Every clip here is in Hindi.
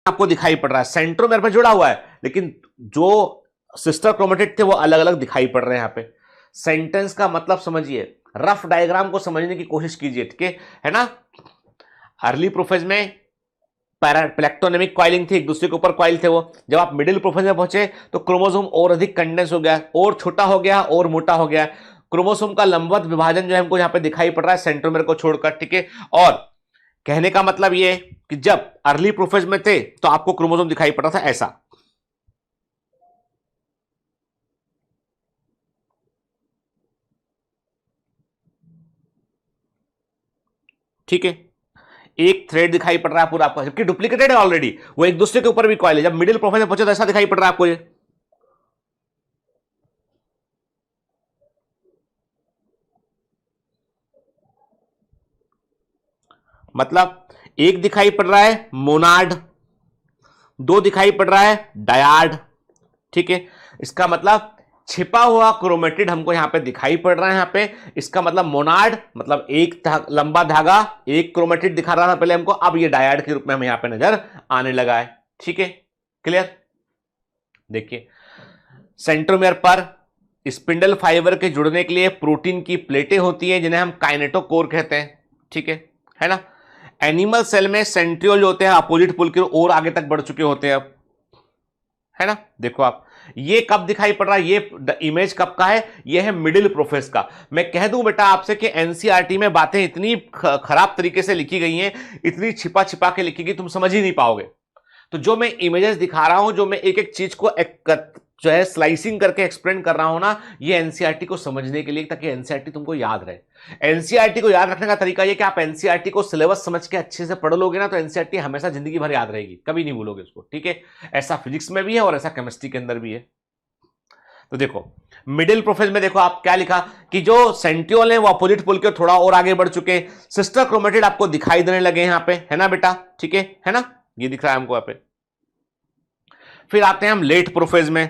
आपको दिखाई पड़ रहा है, सेंट्रोमेर पे जुड़ा हुआ है, लेकिन जो सिस्टर क्रोमेटिड थे वो अलग अलग दिखाई पड़ रहे हैं यहां पे। सेंटेंस का मतलब समझिए, रफ डायग्राम को समझने की कोशिश कीजिए, ठीक है ना। अर्ली प्रोफेज में प्लेक्टोनेमिक कॉइलिंग थी, एक दूसरे के ऊपर कॉइल थे वो। जब आप मिडिल प्रोफेज में पहुंचे तो क्रोमोसोम और अधिक कंडेंस हो गया, और छोटा हो गया, और मोटा हो गया। क्रोमोसोम का लंबवत विभाजन जो है हमको यहां पे दिखाई पड़ रहा है सेंट्रोमेर को छोड़कर, ठीक है। और कहने का मतलब ये कि जब अर्ली प्रोफेज में थे तो आपको क्रोमोसोम दिखाई पड़ रहा था ऐसा, ठीक है। एक थ्रेड दिखाई पड़ रहा है पूरा आपको, जबकि डुप्लीकेटेड है ऑलरेडी, वो एक दूसरे के ऊपर भी कॉइल है। जब मिडिल प्रोफेज में पहुंचे तो ऐसा दिखाई पड़ रहा है आपको ये, मतलब एक दिखाई पड़ रहा है मोनाड, दो दिखाई पड़ रहा है डायाड, ठीक है। इसका मतलब छिपा हुआ क्रोमेटिड हमको यहां पे दिखाई पड़ रहा है यहां पे। इसका मतलब मोनाड मतलब एक लंबा धागा, एक क्रोमेटिड दिखा रहा था पहले हमको, अब ये डायाड के रूप में हमें यहां पे नजर आने लगा है, ठीक है। क्लियर। देखिए, सेंट्रोमेयर पर स्पिंडल फाइबर के जुड़ने के लिए प्रोटीन की प्लेटें होती हैं जिन्हें हम काइनेटोकोर कहते हैं, ठीक है ना। एनिमल सेल में सेंट्रियोल जो होते हैं अपोजिट पोल की ओर आगे तक बढ़ चुके होते हैं अब, है ना। देखो आप, ये कब दिखाई पड़ रहा है, ये इमेज कब का है, ये है मिडिल प्रोफेस का। मैं कह दूं बेटा आपसे कि एनसीईआरटी में बातें इतनी खराब तरीके से लिखी गई हैं, इतनी छिपा छिपा के लिखी गई, तुम समझ ही नहीं पाओगे। तो जो मैं इमेजेस दिखा रहा हूं, जो मैं एक एक चीज को जो है स्लाइसिंग करके एक्सप्लेन कर रहा हूं ना, ये एनसीईआरटी को समझने के लिए, ताकि एनसीईआरटी तुमको याद रहे। एनसीईआरटी को याद रखने का तरीका ये कि आप एनसीईआरटी को सिलेबस समझ के अच्छे से पढ़ लोगे ना, तो एनसीईआरटी हमेशा जिंदगी भर याद रहेगी, कभी नहीं भूलोगे उसको, ठीक है। ऐसा फिजिक्स में भी है और ऐसा केमिस्ट्री के अंदर भी है। तो देखो, मिडिल प्रोफेज में देखो आप क्या लिखा कि जो सेंट्रियोल है वो अपोजिट पोल के थोड़ा और आगे बढ़ चुके हैं। सिस्टर क्रोमेटिड आपको दिखाई देने लगे यहां पे, है ना बेटा, ठीक है ना, ये दिख रहा है हमको यहां पे। फिर आते हैं हम लेट प्रोफेज में।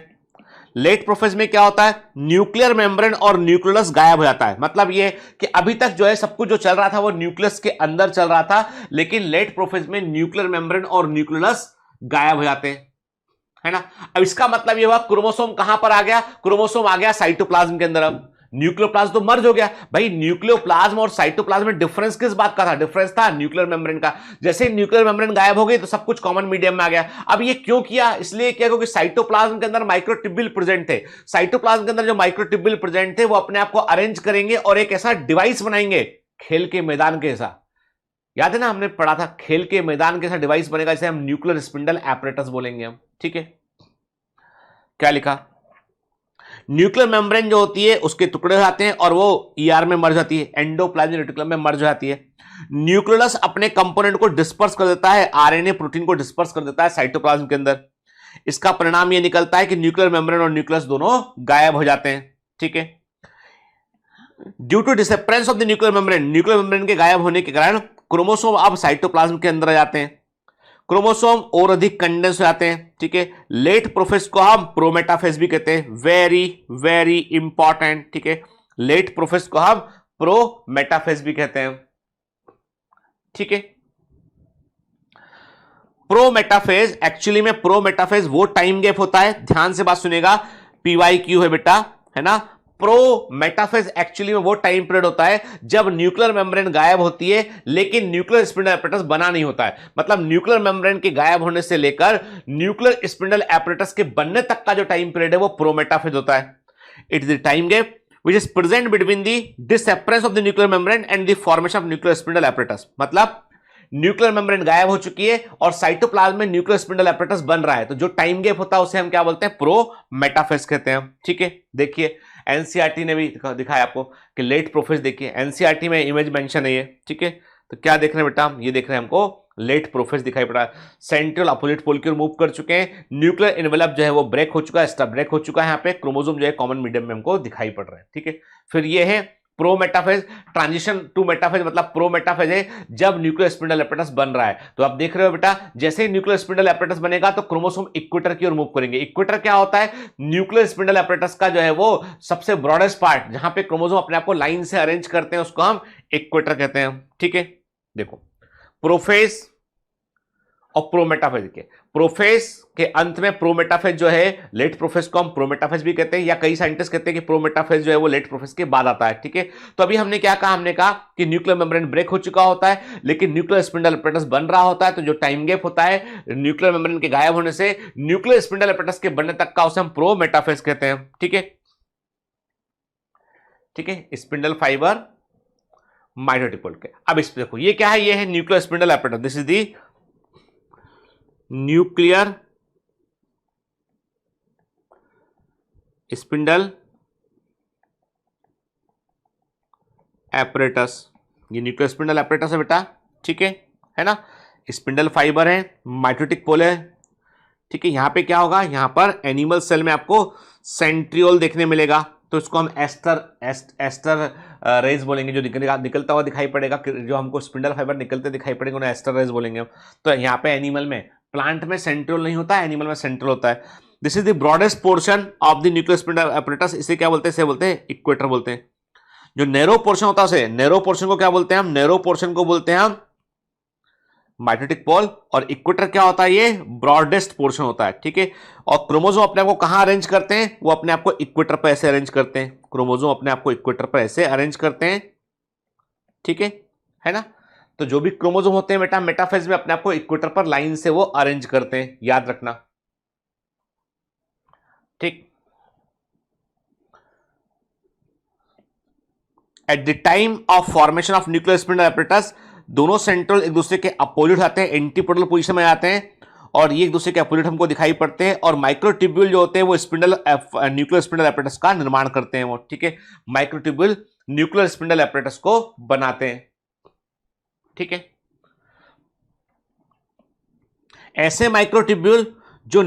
लेट प्रोफेज में क्या होता है, न्यूक्लियर मेम्ब्रेन और न्यूक्लियस गायब हो जाता है। मतलब ये कि अभी तक जो है सब कुछ जो चल रहा था वो न्यूक्लियस के अंदर चल रहा था, लेकिन लेट प्रोफेज में न्यूक्लियर मेम्ब्रेन और न्यूक्लियस गायब हो जाते हैं, है ना। अब इसका मतलब ये हुआ क्रोमोसोम कहां पर आ गया, क्रोमोसोम आ गया साइटोप्लाज्म के अंदर। अब न्यूक्लियोप्लाज्म तो मर्ज हो गया भाई। न्यूक्लियोप्लाज्म और साइटोप्लाज्म में डिफरेंस किस बात का था, डिफरेंस था न्यूक्लियर मेम्ब्रेन का। जैसे ही न्यूक्लियर मेम्ब्रेन गायब हो गई तो सब कुछ कॉमन मीडियम में आ गया। अब ये क्यों किया, इसलिए किया क्योंकि साइटोप्लाज्म के अंदर माइक्रोट्यूब्यूल प्रेजेंट थे। साइटोप्लाज्म के अंदर जो माइक्रोट्यूब्यूल प्रेजेंट थे वो अपने आप को अरेंज करेंगे और एक ऐसा डिवाइस बनाएंगे, खेल के मैदान के ऐसा, याद है ना हमने पढ़ा था, खेल के मैदान के ऐसा डिवाइस बनेगा जिसे हम न्यूक्लियर स्पिंडल एपरेटस बोलेंगे हम, ठीक है। क्या लिखा, न्यूक्लियर मेम्ब्रेन जो होती है उसके टुकड़े हो जाते हैं और वो ईआर में मर्ज जाती है, एंडोप्लाज्मिक रेटिकुलम में मर्ज हो जाती है। न्यूक्लियस अपने कंपोनेंट को डिस्पर्स कर देता है, आरएनए प्रोटीन को डिस्पर्स कर देता है साइटोप्लाज्म के अंदर। इसका परिणाम ये निकलता है कि न्यूक्लियर मेम्ब्रेन और न्यूक्लियस दोनों गायब हो जाते हैं, ठीक है। Due to disappearance of the nuclear membrane, nuclear membrane के गायब होने के कारण क्रोमोसोम अब साइटोप्लाज्म के अंदर आ जाते हैं। क्रोमोसोम और अधिक कंडेंस हो जाते हैं, ठीक है। लेट प्रोफेज को हम प्रोमेटाफेज भी कहते हैं, वेरी वेरी इंपॉर्टेंट, ठीक है। लेट प्रोफेज को हम प्रोमेटाफेज भी कहते हैं, ठीक है। प्रोमेटाफेज एक्चुअली में, प्रोमेटाफेज वो टाइम गैप होता है, ध्यान से बात सुनेगा, PYQ है बेटा, है ना। प्रोमेटाफेज एक्चुअली में वो टाइम पीरियड होता है जब न्यूक्लियर मेम्ब्रेन गायब होती है लेकिन न्यूक्लियर स्पिंडल एपरेटस बना नहीं होता है। मतलब न्यूक्लियर मेम्ब्रेन के गायब होने से लेकर न्यूक्लियर स्पिंडल एपरेटस के बनने तक का जो टाइम पीरियड है वो प्रोमेटाफेज होता है। It is the time gap which is present between the disappearance of the nuclear membrane and the formation of nuclear spindle apparatus। मतलब न्यूक्लियर मेम्ब्रेन गायब हो चुकी है और साइटोप्लाज्म में न्यूक्लियर स्पिंडल एपरेटस बन रहा है, तो जो टाइम गैप होता है उसे हम क्या बोलते हैं, प्रोमेटाफेज कहते हैं, ठीक है। देखिए एनसीईआरटी ने भी दिखाया आपको कि लेट प्रोफेज, देखिए एनसीईआरटी में इमेज मेंशन है ये, ठीक है। तो क्या देख रहे हैं बेटा, ये देख रहे हैं हमको लेट प्रोफेज दिखाई पड़ रहा है। सेंट्रल अपोजिट पोल की ओर मूव कर चुके हैं, न्यूक्लियर इनवेलप जो है वो ब्रेक हो चुका है, स्टब ब्रेक हो चुका है, यहाँ पे क्रोमोसोम जो है कॉमन मीडियम में हमको दिखाई पड़ रहा है, ठीक है। फिर ये है प्रोमेटाफेज, ट्रांजिशन टू मेटाफेज, मतलब प्रोमेटाफेज है जब न्यूक्लियर स्पिंडल एपरेटस बन रहा है। तो आप देख रहे हो बेटा, जैसे ही न्यूक्लियर स्पिंडल एपरेटस बनेगा तो क्रोमोसोम इक्वेटर की ओर मूव करेंगे। इक्वेटर क्या होता है, न्यूक्लियर स्पिंडल एपरेटस का जो है वो सबसे ब्रॉडेस्ट पार्ट, जहां पे क्रोमोसोम अपने आप को लाइन से अरेंज करते हैं, उसको हम इक्वेटर कहते हैं, ठीक है। देखो प्रोफेज और प्रोमेटाफेज के प्रोफेज के अंत में प्रोमेटाफेज जो है, लेट प्रोफेज को हम प्रोमेटाफेज भी कहते हैं, या कई साइंटिस्ट कहते हैं कि प्रोमेटाफेज जो है वो लेट प्रोफेज के बाद आता है। ठीक है, तो अभी हमने क्या कहा, हमने कहा कि न्यूक्लियर मेम्ब्रेन ब्रेक हो चुका होता है लेकिन न्यूक्लियर स्पिंडल एपरेटस बन रहा होता है। तो जो टाइम गैप होता है न्यूक्लियर मेम्ब्रेन के गायब होने से न्यूक्लियर स्पिंडल एपरेटस के बनने तक का, उसे हम प्रोमेटाफेज कहते हैं। ठीक है, ठीक है, स्पिंडल फाइबर माइटोटिपोल के। अब इस पे देखो, ये क्या है, ये है nuclear spindle apparatus. This is the nuclear spindle apparatus, ये न्यूक्लियर स्पिंडल एपरेटस है बेटा। ठीक है ना, स्पिंडल फाइबर है, माइटोटिक पोल है। ठीक है, यहां पे क्या होगा, यहां पर एनिमल सेल में आपको सेंट्रियोल देखने मिलेगा, तो इसको हम एस्टर रेज बोलेंगे। जो निकलता हुआ दिखाई पड़ेगा, जो हमको स्पिंडल फाइबर निकलते दिखाई पड़ेंगे, उन्हें एस्टर रेज बोलेंगे। तो यहाँ पे एनिमल में, प्लांट में सेंट्रियोल नहीं होता है, एनिमल में सेंट्रियोल होता है। This is the broadest portion of the nuclear spindle apparatus. इसे क्या बोलते हैं, इसे बोलते हैं इक्वेटर बोलते हैं। जो नैरो पोर्शन होता है उसे, नैरो पोर्शन को क्या बोलते हैं हम, नैरो पोर्शन को बोलते हैं हम माइटोटिक पोल। और इक्वेटर क्या होता है, ये ब्रॉडेस्ट पोर्शन होता है। ठीक है, और क्रोमोसोम अपने आप को कहां अरेंज करते हैं, वो अपने आप को इक्वेटर पर ऐसे अरेंज करते हैं। क्रोमोसोम अपने आप को इक्वेटर पर ऐसे अरेंज करते हैं। ठीक है ना, तो जो भी क्रोमोसोम होते हैं बेटा मेटाफेज में अपने आप को इक्वेटर पर लाइन से वो अरेंज करते हैं, याद रखना। ठीक, at the time of formation of nuclear spindle apparatus, दोनों सेंट्रल एक दूसरे के अपोजिट आते हैं, एंटीपोडल पोजीशन में आते हैं, और ये एक दूसरे के अपोजिट हमको दिखाई पड़ते हैं। और माइक्रोट्यूब्यूल जो होते हैं वो न्यूक्लियर स्पिंडल एपरेटस का निर्माण करते हैं वो। ठीक है, माइक्रोट्यूब्यूल न्यूक्लियर स्पिंडल एपरेटस को बनाते हैं। ठीक है, ऐसे माइक्रोट्यूब्यूल जो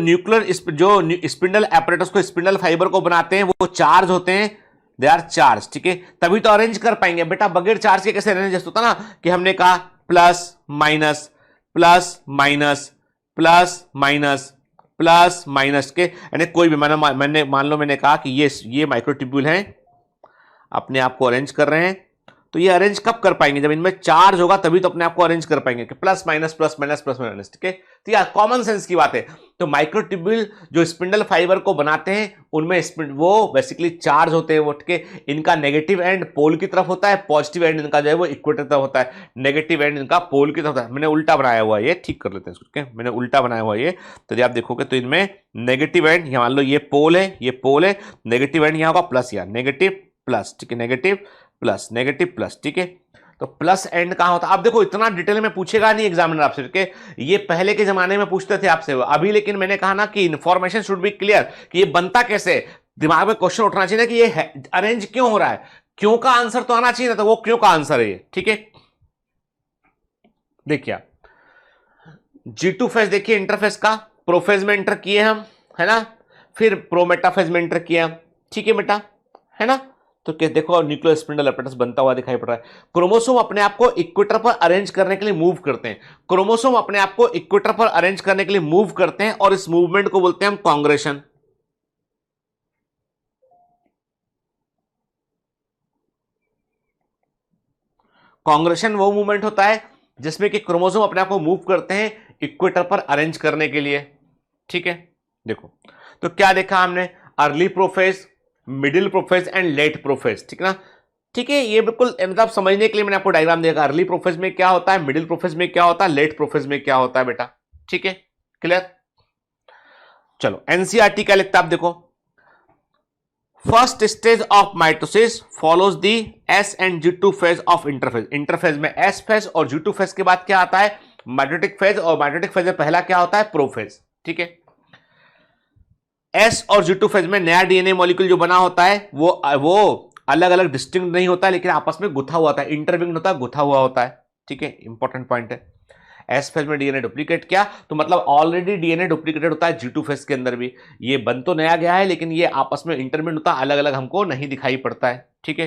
स्पिंडल एपरेटस को, स्पिंडल फाइबर को बनाते हैं, वो चार्ज होते हैं, दे आर चार्ज। ठीक है, तभी तो अरेंज कर पाएंगे बेटा, बगैर चार्ज के कैसे अरेंज होता ना, कि हमने कहा plus minus plus minus plus minus plus minus के, यानी कोई भी मैंने मान लो मैंने कहा कि ये माइक्रोट्यूब्यूल हैं, अपने आप को अरेंज कर रहे हैं। तो ये अरेंज कब कर पाएंगे, जब इनमें चार्ज होगा तभी तो अपने आप को अरेंज कर पाएंगे, कि plus minus plus minus plus minus. ठीक है, तो यार कॉमन सेंस की बात है। तो माइक्रोट्यूब्यूल जो स्पिंडल फाइबर को बनाते हैं उनमें वो बेसिकली चार्ज होते हैं वो। ठीक है, इनका नेगेटिव एंड पोल की तरफ होता है, पॉजिटिव एंड इनका जो है वो इक्वेटर तरफ होता है, नेगेटिव एंड इनका पोल की तरफ होता है। मैंने उल्टा बनाया हुआ है, ये ठीक कर लेते हैं इसको। मैंने उल्टा बनाया हुआ है ये, तो जब आप देखोगे तो इनमें नेगेटिव एंड, मान लो ये पोल है, ये पोल है, नेगेटिव एंड यहां होगा प्लस, या नेगेटिव प्लस। ठीक है, नेगेटिव प्लस नेगेटिव प्लस। ठीक है, तो प्लस एंड कहां होता है। अब देखो इतना डिटेल में पूछेगा नहीं एग्जामिनर आपसे, कि ये पहले के जमाने में पूछते थे आपसे अभी, लेकिन मैंने कहा ना कि इंफॉर्मेशन शुड बी क्लियर, कि ये बनता कैसे, दिमाग में क्वेश्चन उठना चाहिए ना कि ये अरेंज क्यों हो रहा है, क्यों का आंसर तो आना चाहिए ना, तो वो क्यों का आंसर है ये। ठीक है, देखिए G2 फेज, देखिए इंटरफेस का, प्रोफेज में इंटर किए हम, है ना, फिर प्रोमेटाफेज में इंटर किया। ठीक है बेटा, है ना, तो क्या देखो न्यूक्लियर स्पिंडल एपरेटस बनता हुआ दिखाई पड़ रहा है। क्रोमोसोम अपने आप को इक्वेटर पर अरेंज करने के लिए मूव करते हैं, क्रोमोसोम अपने आप को इक्वेटर पर अरेंज करने के लिए मूव करते हैं, और इस मूवमेंट को बोलते हैं हम कांग्रेशन। कांग्रेशन वो मूवमेंट होता है जिसमें कि क्रोमोसोम अपने आप को मूव करते हैं इक्वेटर पर अरेंज करने के लिए। ठीक है, देखो तो क्या देखा हमने, early prophase, middle prophase and let prophase. ठीक है ना, ठीक है, ये बिल्कुल मतलब समझने के लिए मैंने आपको डायग्राम दिया, अर्ली प्रोफेज में क्या होता है, मिडिल प्रोफेज में क्या होता है, लेट प्रोफेज में क्या होता है बेटा। ठीक है, क्लियर। चलो एनसीईआरटी क्या लिखता है आप देखो, first stage of mitosis follows the S and G2 phase of interphase. Interphase में एस फेज और G2 फेज के बाद क्या आता है, माइटोटिक फेज, और माइटोटिक फेज में पहला क्या होता है, प्रोफेज। ठीक है, एस और G2 फेज में नया डीएनए मॉलिक्यूल जो बना होता है वो अलग अलग डिस्टिंक्ट नहीं होता है, लेकिन आपस में गुथा हुआ होता है, इंटरलिंक्ड होता है, गुथा हुआ होता है। ठीक है, इंपॉर्टेंट पॉइंट है। एस फेज में डीएनए डुप्लीकेट किया तो मतलब ऑलरेडी डीएनए डुप्लीकेटेड होता है G2 फेज के अंदर भी, ये बन तो नया गया है लेकिन ये आपस में इंटरमिंट होता है, अलग अलग हमको नहीं दिखाई पड़ता है। ठीक है,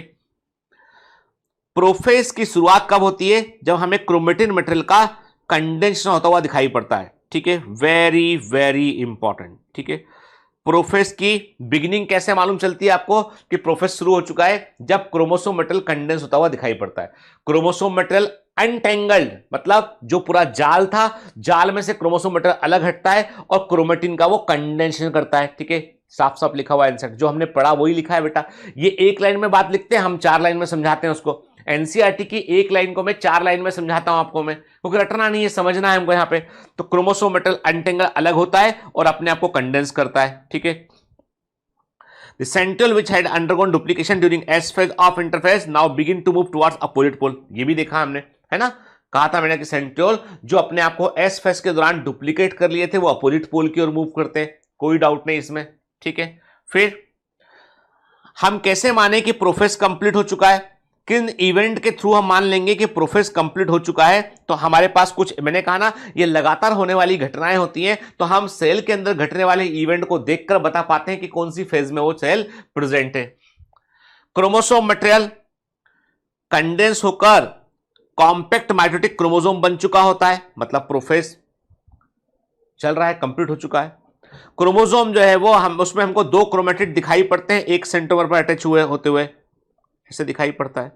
प्रोफेज की शुरुआत कब होती है, जब हमें क्रोमेटिन मटेरियल का कंडेंसेशन होता हुआ दिखाई पड़ता है। ठीक है, वेरी वेरी इंपॉर्टेंट। ठीक है, प्रोफेज की बिगिनिंग कैसे मालूम चलती है आपको कि प्रोफेज शुरू हो चुका है, जब क्रोमोसोम मटेरियल कंडेंस होता हुआ दिखाई पड़ता है। क्रोमोसोम मटेरियल अनटेंगल्ड मतलब जो पूरा जाल था, जाल में से क्रोमोसोम मटेरियल अलग हटता है और क्रोमेटिन का वो कंडेंसेशन करता है। ठीक है, साफ साफ लिखा हुआ है आंसर, जो हमने पढ़ा वही लिखा है बेटा। ये एक लाइन में बात लिखते हैं, हम 4 लाइन में समझाते हैं उसको। एनसीईआरटी की एक लाइन को मैं 4 लाइन में समझाता हूं आपको मैं, क्योंकि रटना नहीं है, समझना है हमको यहाँ पे। तो क्रोमोसोम मटेरियल अनटेंगल अलग होता है और अपने आप को कंडेंस करता है। ठीक है, the centriole which had undergone duplication during S phase of interphase now begin to move towards opposite pole। ये भी देखा हमने, है ना, कहा था मैंने कि सेंट्रियोल जो अपने आप को एस फेज के दौरान डुप्लीकेट कर लिए थे वो अपोजिट पोल की ओर मूव करते हैं, कोई डाउट नहीं इसमें। ठीक है, फिर हम कैसे माने कि प्रोफेस कंप्लीट हो चुका है, किन इवेंट के थ्रू हम मान लेंगे कि प्रोफेस कंप्लीट हो चुका है। तो हमारे पास कुछ, मैंने कहा ना ये लगातार होने वाली घटनाएं होती हैं, तो हम सेल के अंदर घटने वाले इवेंट को देखकर बता पाते हैं कि कौन सी फेज में वो सेल प्रेजेंट है। क्रोमोसोम मटेरियल कंडेंस होकर कॉम्पैक्ट माइटोटिक क्रोमोसोम बन चुका होता है, मतलब प्रोफेस चल रहा है, कंप्लीट हो चुका है। क्रोमोसोम जो है वो हम उसमें हमको 2 क्रोमेटिड दिखाई पड़ते हैं, एक सेंट्रोमर पर अटैच हुए होते हुए ऐसे दिखाई पड़ता है।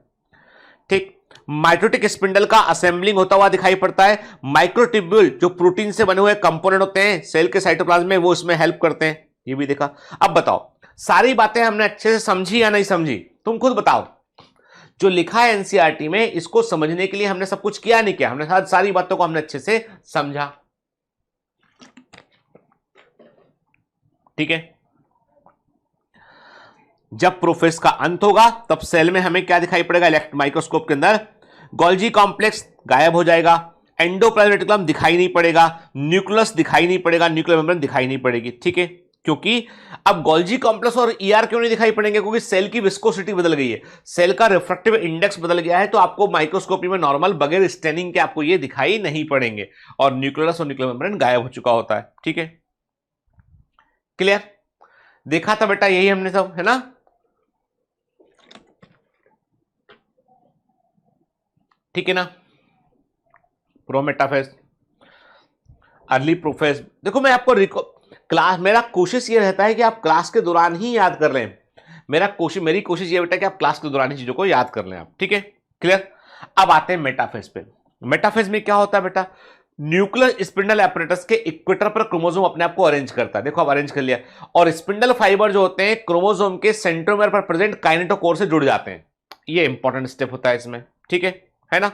ठीक, माइटोटिक स्पिंडल का असेंबलिंग होता हुआ दिखाई पड़ता है। माइक्रोट्यूब्यूल जो प्रोटीन से बने हुए कंपोनेंट होते हैं सेल के साइटोप्लाज्म में, वो इसमें हेल्प करते हैं, ये भी देखा। अब बताओ सारी बातें हमने अच्छे से समझी या नहीं समझी, तुम खुद बताओ। जो लिखा है एनसीईआरटी में, इसको समझने के लिए हमने सब कुछ किया नहीं किया, हमने सारी बातों को हमने अच्छे से समझा। ठीक है, जब प्रोफेस का अंत होगा तब सेल में हमें क्या दिखाई पड़ेगा, इलेक्ट्रॉन माइक्रोस्कोप के अंदर गोल्जी कॉम्प्लेक्स गायब हो जाएगा, एंडोप्लाज्मिक रेटिकुलम दिखाई नहीं पड़ेगा, न्यूक्लियस दिखाई नहीं पड़ेगा, न्यूक्लियर मेम्ब्रेन दिखाई नहीं पड़ेगी। ठीक है, क्योंकि अब गोल्जी कॉम्प्लेक्स और ईआर क्यों नहीं दिखाई पड़ेंगे, क्योंकि सेल की विस्कोसिटी बदल गई है, सेल का रिफ्रैक्टिव इंडेक्स बदल गया है, तो आपको माइक्रोस्कोपी में नॉर्मल बगैर स्टेनिंग के आपको ये दिखाई नहीं पड़ेंगे, और न्यूक्लियस और न्यूक्लियर मेम्ब्रेन गायब हो चुका होता है। ठीक है, क्लियर, देखा था बेटा यही हमने सब, है ना। ठीक है ना, प्रोमेटाफेज, अर्ली प्रोफेज। देखो मैं आपको क्लास, मेरा कोशिश ये रहता है कि आप क्लास के दौरान ही याद कर लें, मेरी कोशिश ये बेटा कि आप क्लास के दौरान ही चीजों को याद कर लें आप। ठीक है, क्लियर। अब आते हैं मेटाफेज पे। मेटाफेज में क्या होता है बेटा, न्यूक्लियर स्पिंडल एपरेटस के इक्वेटर पर क्रोमोसोम अपने आप को अरेंज करता है, देखो अब अरेंज कर लिया, और स्पिंडल फाइबर जो होते हैं क्रोमोसोम के सेंट्रोमेर पर प्रेजेंट काइनेटोकोर से जुड़ जाते हैं, ये इंपॉर्टेंट स्टेप होता है इसमें। ठीक है ना।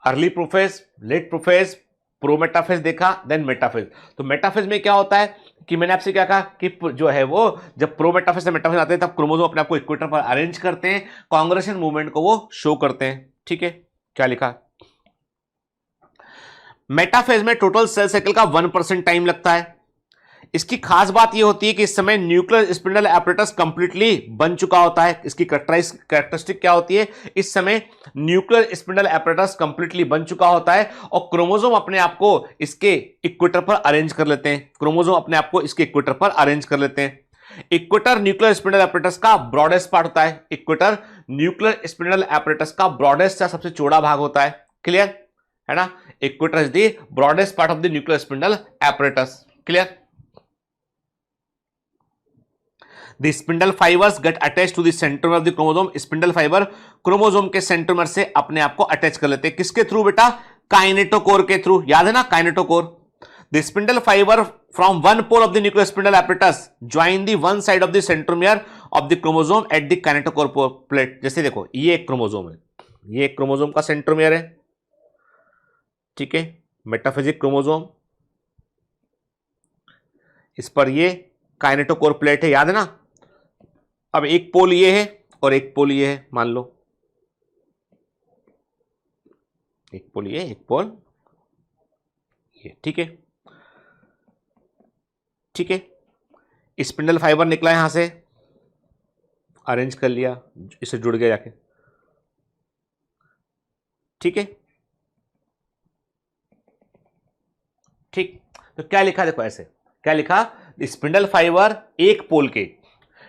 अर्ली प्रोफेज, लेट प्रोफेज, प्रोमेटाफेज देखा, देन मेटाफेज। तो मेटाफेज में क्या होता है कि मैंने आपसे क्या कहा कि जो है वो जब प्रोमेटाफेज से मेटाफेज आते हैं तब क्रोमोसोम अपने आप को इक्वेटर पर अरेंज करते हैं, कांग्रेशन मूवमेंट को वो शो करते हैं। ठीक है, क्या लिखा, मेटाफेज में टोटल सेल साइकिल का 1% टाइम लगता है। इसकी खास बात यह होती है कि इस समय न्यूक्लियर स्पिंडल एपरेटस कंप्लीटली बन चुका होता है। इसकी कैरेक्टरिस्टिक क्या होती है, इस समय न्यूक्लियर स्पिंडल एपरेटस कंप्लीटली बन चुका होता है और क्रोमोसोम अपने आप को इसके इक्वेटर पर अरेंज कर लेते हैं, क्रोमोसोम अपने आप को इसके इक्वेटर पर अरेंज कर लेते हैं। इक्वेटर न्यूक्लियर स्पिंडल एपरेटस का ब्रॉडेस्ट पार्ट होता है, इक्वेटर न्यूक्लियर स्पिंडल एपरेटस का ब्रॉडेस्ट या सबसे चौड़ा भाग होता है। क्लियर है ना, equator is the broadest part of the nuclear spindle apparatus. Clear. The spindle fibers get attached to the centromer of the chromosome। Spindle fibre chromosome के सेंट्रोमर से अपने आप को अटैच कर लेते हैं, किसके थ्रू बेटा, काइनेटोकोर के थ्रू, याद है ना kinetochore. The spindle fiber from one pole of the nuclear spindle apparatus join the one side of the centromere of the chromosome at the kinetochore plate। जैसे देखो ये एक क्रोमोसोम है, ये एक क्रोमोसोम का सेंट्रोमियर है, ठीक है, मेटाफेजिक क्रोमोसोम, इस पर ये काइनेटोकोर प्लेट है, याद है ना। अब एक पोल ये है और एक पोल ये है, मान लो एक पोल ये, एक पोल ये, ठीक है। ठीक है, स्पिंडल फाइबर निकला यहां से, अरेंज कर लिया, इससे जुड़ गया जाके, ठीक है। ठीक, तो क्या लिखा, देखो ऐसे क्या लिखा, स्पिंडल फाइबर एक पोल के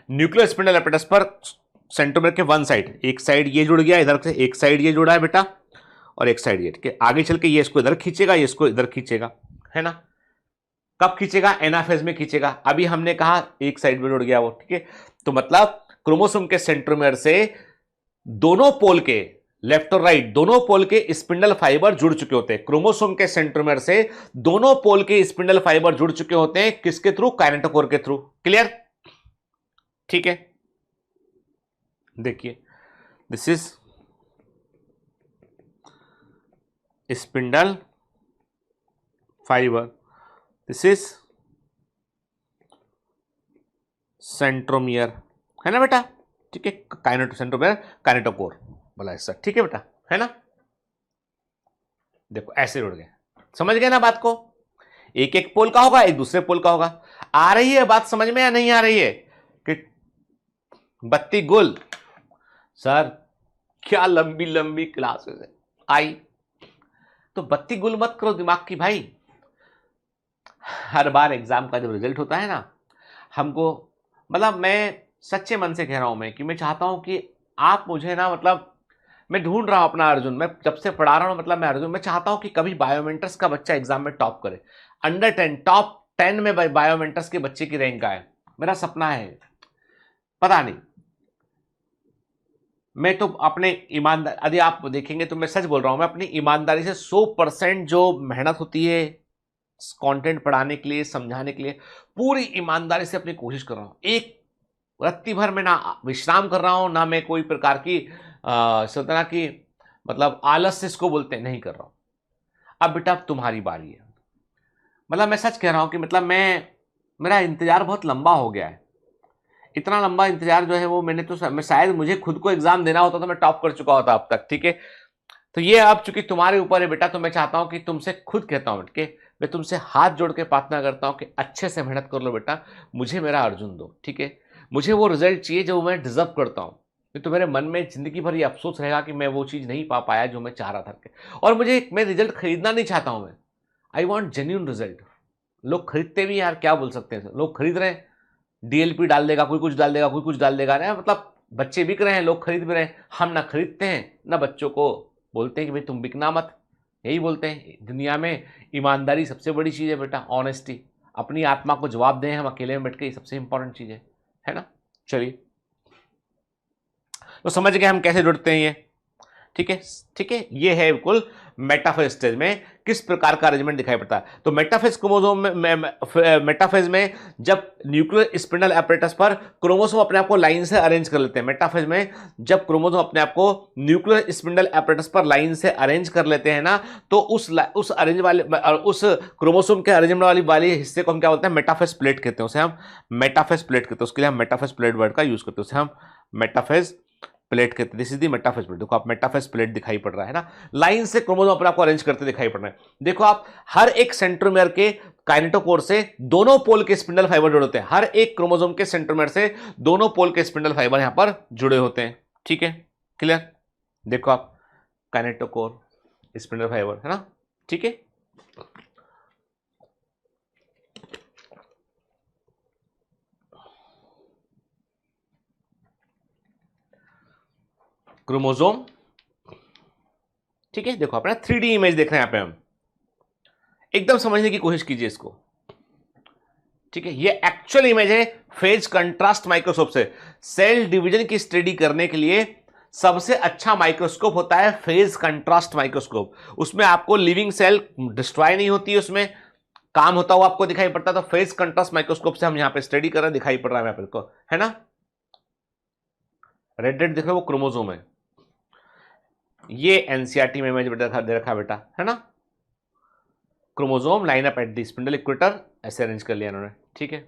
न्यूक्लियर स्पिंडल एपरेटस पर सेंट्रोमेर के वन साइड, एक साइड ये जुड़ गया, इधर से एक साइड ये जुड़ा है बेटा, और एक साइड ये, ठीक है। आगे चल के ये इसको इधर खींचेगा, ये इसको इधर खींचेगा, है ना। कब खींचेगा, एनाफेज में खींचेगा। अभी हमने कहा एक साइड में जुड़ गया वो, ठीक है। तो मतलब क्रोमोसोम के सेंट्रोमेर से दोनों पोल के लेफ्ट और राइट दोनों पोल के स्पिंडल फाइबर जुड़ चुके होते हैं। क्रोमोसोम के सेंट्रोमेर से दोनों पोल के स्पिंडल फाइबर जुड़ चुके होते हैं, किसके थ्रू? काइनेटोकोर के थ्रू। क्लियर? ठीक है, देखिए this is spindle fibre, this is centromere, है ना बेटा? ठीक है, सेंट्रोमियर काइनेटोकोर बोला ऐसा, ठीक है बेटा, है ना? देखो ऐसे जुड़ गए, समझ गए ना बात को? एक एक पोल का होगा, एक दूसरे पोल का होगा। आ रही है बात समझ में या नहीं आ रही है? कि बत्ती गुल सर क्या लंबी लंबी क्लासेस है आई, तो बत्ती गुल मत करो दिमाग की भाई। हर बार एग्जाम का जब रिजल्ट होता है ना, हमको मतलब मैं सच्चे मन से कह रहा हूं मैं कि मैं चाहता हूं कि आप मुझे ना मतलब मैं ढूंढ रहा हूं अपना अर्जुन, मैं जब से पढ़ा रहा हूं मतलब मैं अर्जुन, मैं चाहता हूं कि कभी बायोमेंटर्स का बच्चा एग्जाम में टॉप करे, अंडर 10 टॉप 10 में बायोमेंटर्स के बच्चे की रैंक आए, मेरा सपना है। पता नहीं, मैं तो अपने ईमानदार, यदि आप देखेंगे तो मैं सच बोल रहा हूं, मैं अपनी ईमानदारी से 100% जो मेहनत होती है कंटेंट पढ़ाने के लिए, समझाने के लिए, पूरी ईमानदारी से अपनी कोशिश कर रहा हूं। एक रत्ती भर में ना विश्राम कर रहा हूं, ना मैं कोई प्रकार की सतना की मतलब आलस से इसको बोलते हैं, नहीं कर रहा हूं। अब बेटा अब तुम्हारी बारी है, मतलब मैं सच कह रहा हूं कि मतलब मेरा इंतजार बहुत लंबा हो गया है। इतना लंबा इंतजार जो है वो मैंने तो मैं शायद मुझे खुद को एग्जाम देना होता तो मैं टॉप कर चुका होता अब तक। ठीक है, तो ये अब चूंकि तुम्हारे ऊपर है बेटा, तो मैं चाहता हूं कि तुमसे खुद कहता हूं कि मैं तुमसे हाथ जोड़ के प्रार्थना करता हूं कि अच्छे से मेहनत कर लो बेटा, मुझे मेरा अर्जुन दो। ठीक है, मुझे वो रिजल्ट चाहिए जो मैं डिजर्व करता हूं, नहीं तो मेरे मन में जिंदगी भर ये अफसोस रहेगा कि मैं वो चीज नहीं पा पाया जो मैं चाह रहा था। और मैं रिजल्ट खरीदना नहीं चाहता हूं, मैं आई वॉन्ट जेन्यून रिजल्ट। लोग खरीदते भी यार, क्या बोल सकते हैं, लोग खरीद रहे हैं, डीएलपी डाल देगा, कोई कुछ डाल देगा, कोई कुछ डाल देगा ना, मतलब बच्चे बिक रहे हैं, लोग खरीद भी रहे हैं। हम ना खरीदते हैं ना बच्चों को बोलते हैं कि भाई तुम बिकना मत, यही बोलते हैं। दुनिया में ईमानदारी सबसे बड़ी चीज़ है बेटा, ऑनेस्टी, अपनी आत्मा को जवाब दें हम अकेले में बैठ के, ये सबसे इंपॉर्टेंट चीज़ है ना? चलिए, तो समझ गए हम कैसे जुड़ते हैं ये। ठीक है, ठीक है, ये है बिल्कुल मेटाफेज स्टेज में किस प्रकार का अरेंजमेंट दिखाई पड़ता है। तो मेटाफेज क्रोमोसोम में मेटाफेज में जब न्यूक्लियर स्पिंडल एपरेटस पर क्रोमोसोम अपने आप को लाइन से अरेंज कर लेते हैं, मेटाफेज में जब क्रोमोसोम अपने आप को न्यूक्लियर स्पिंडल एपरेटस पर लाइन से अरेंज कर लेते हैं ना, तो उस अरेंज वाले उस क्रोमोसोम के अरेंजमेंट वाले हिस्से को हम क्या बोलते हैं? मेटाफेज प्लेट कहते हैं, उसे हम मेटाफेज प्लेट कहते हैं। उसके लिए हम मेटाफेज प्लेट वर्ड का यूज करते हैं, उसे हम मेटाफेज प्लेट कहते हैं। This is the metaphase plate. देखो आप मेटाफेज प्लेट दिखाई पड़ रहा है ना, लाइन से क्रोमोसोम अपने आपको अरेंज करते दिखाई पड़ रहा है। देखो आप हर एक सेंट्रोमेयर के काइनेटोकोर से दोनों पोल के स्पिंडल फाइबर जुड़े होते हैं, हर एक क्रोमोसोम के सेंट्रोमेयर से दोनों पोल के स्पिंडल फाइबर यहां पर जुड़े होते हैं। ठीक है, क्लियर? देखो आप काइनेटोकोर स्पिंडल फाइबर, है ना? ठीक है, क्रोमोसोम। ठीक है, देखो अपना 3D इमेज देख रहे हैं यहां पे हम, एकदम समझने की कोशिश कीजिए इसको। ठीक है, ये एक्चुअल इमेज है फेज कंट्रास्ट माइक्रोस्कोप से। सेल डिवीजन की स्टडी करने के लिए सबसे अच्छा माइक्रोस्कोप होता है फेज कंट्रास्ट माइक्रोस्कोप। उसमें आपको लिविंग सेल डिस्ट्रॉय नहीं होती है, उसमें काम होता हुआ आपको दिखाई पड़ता है। तो फेज कंट्रास्ट माइक्रोस्कोप से हम यहां पे स्टडी कर रहे हैं, दिखाई पड़ रहा है यहां पे, है ना? रेड रेड दिख रहा है वो क्रोमोसोम है। ये एनसीईआरटी में इमेज दे रखा बेटा, है ना? Chromosome line up at the spindle equator, ऐसे अरेंज कर लिया इन्होंने। ठीक है,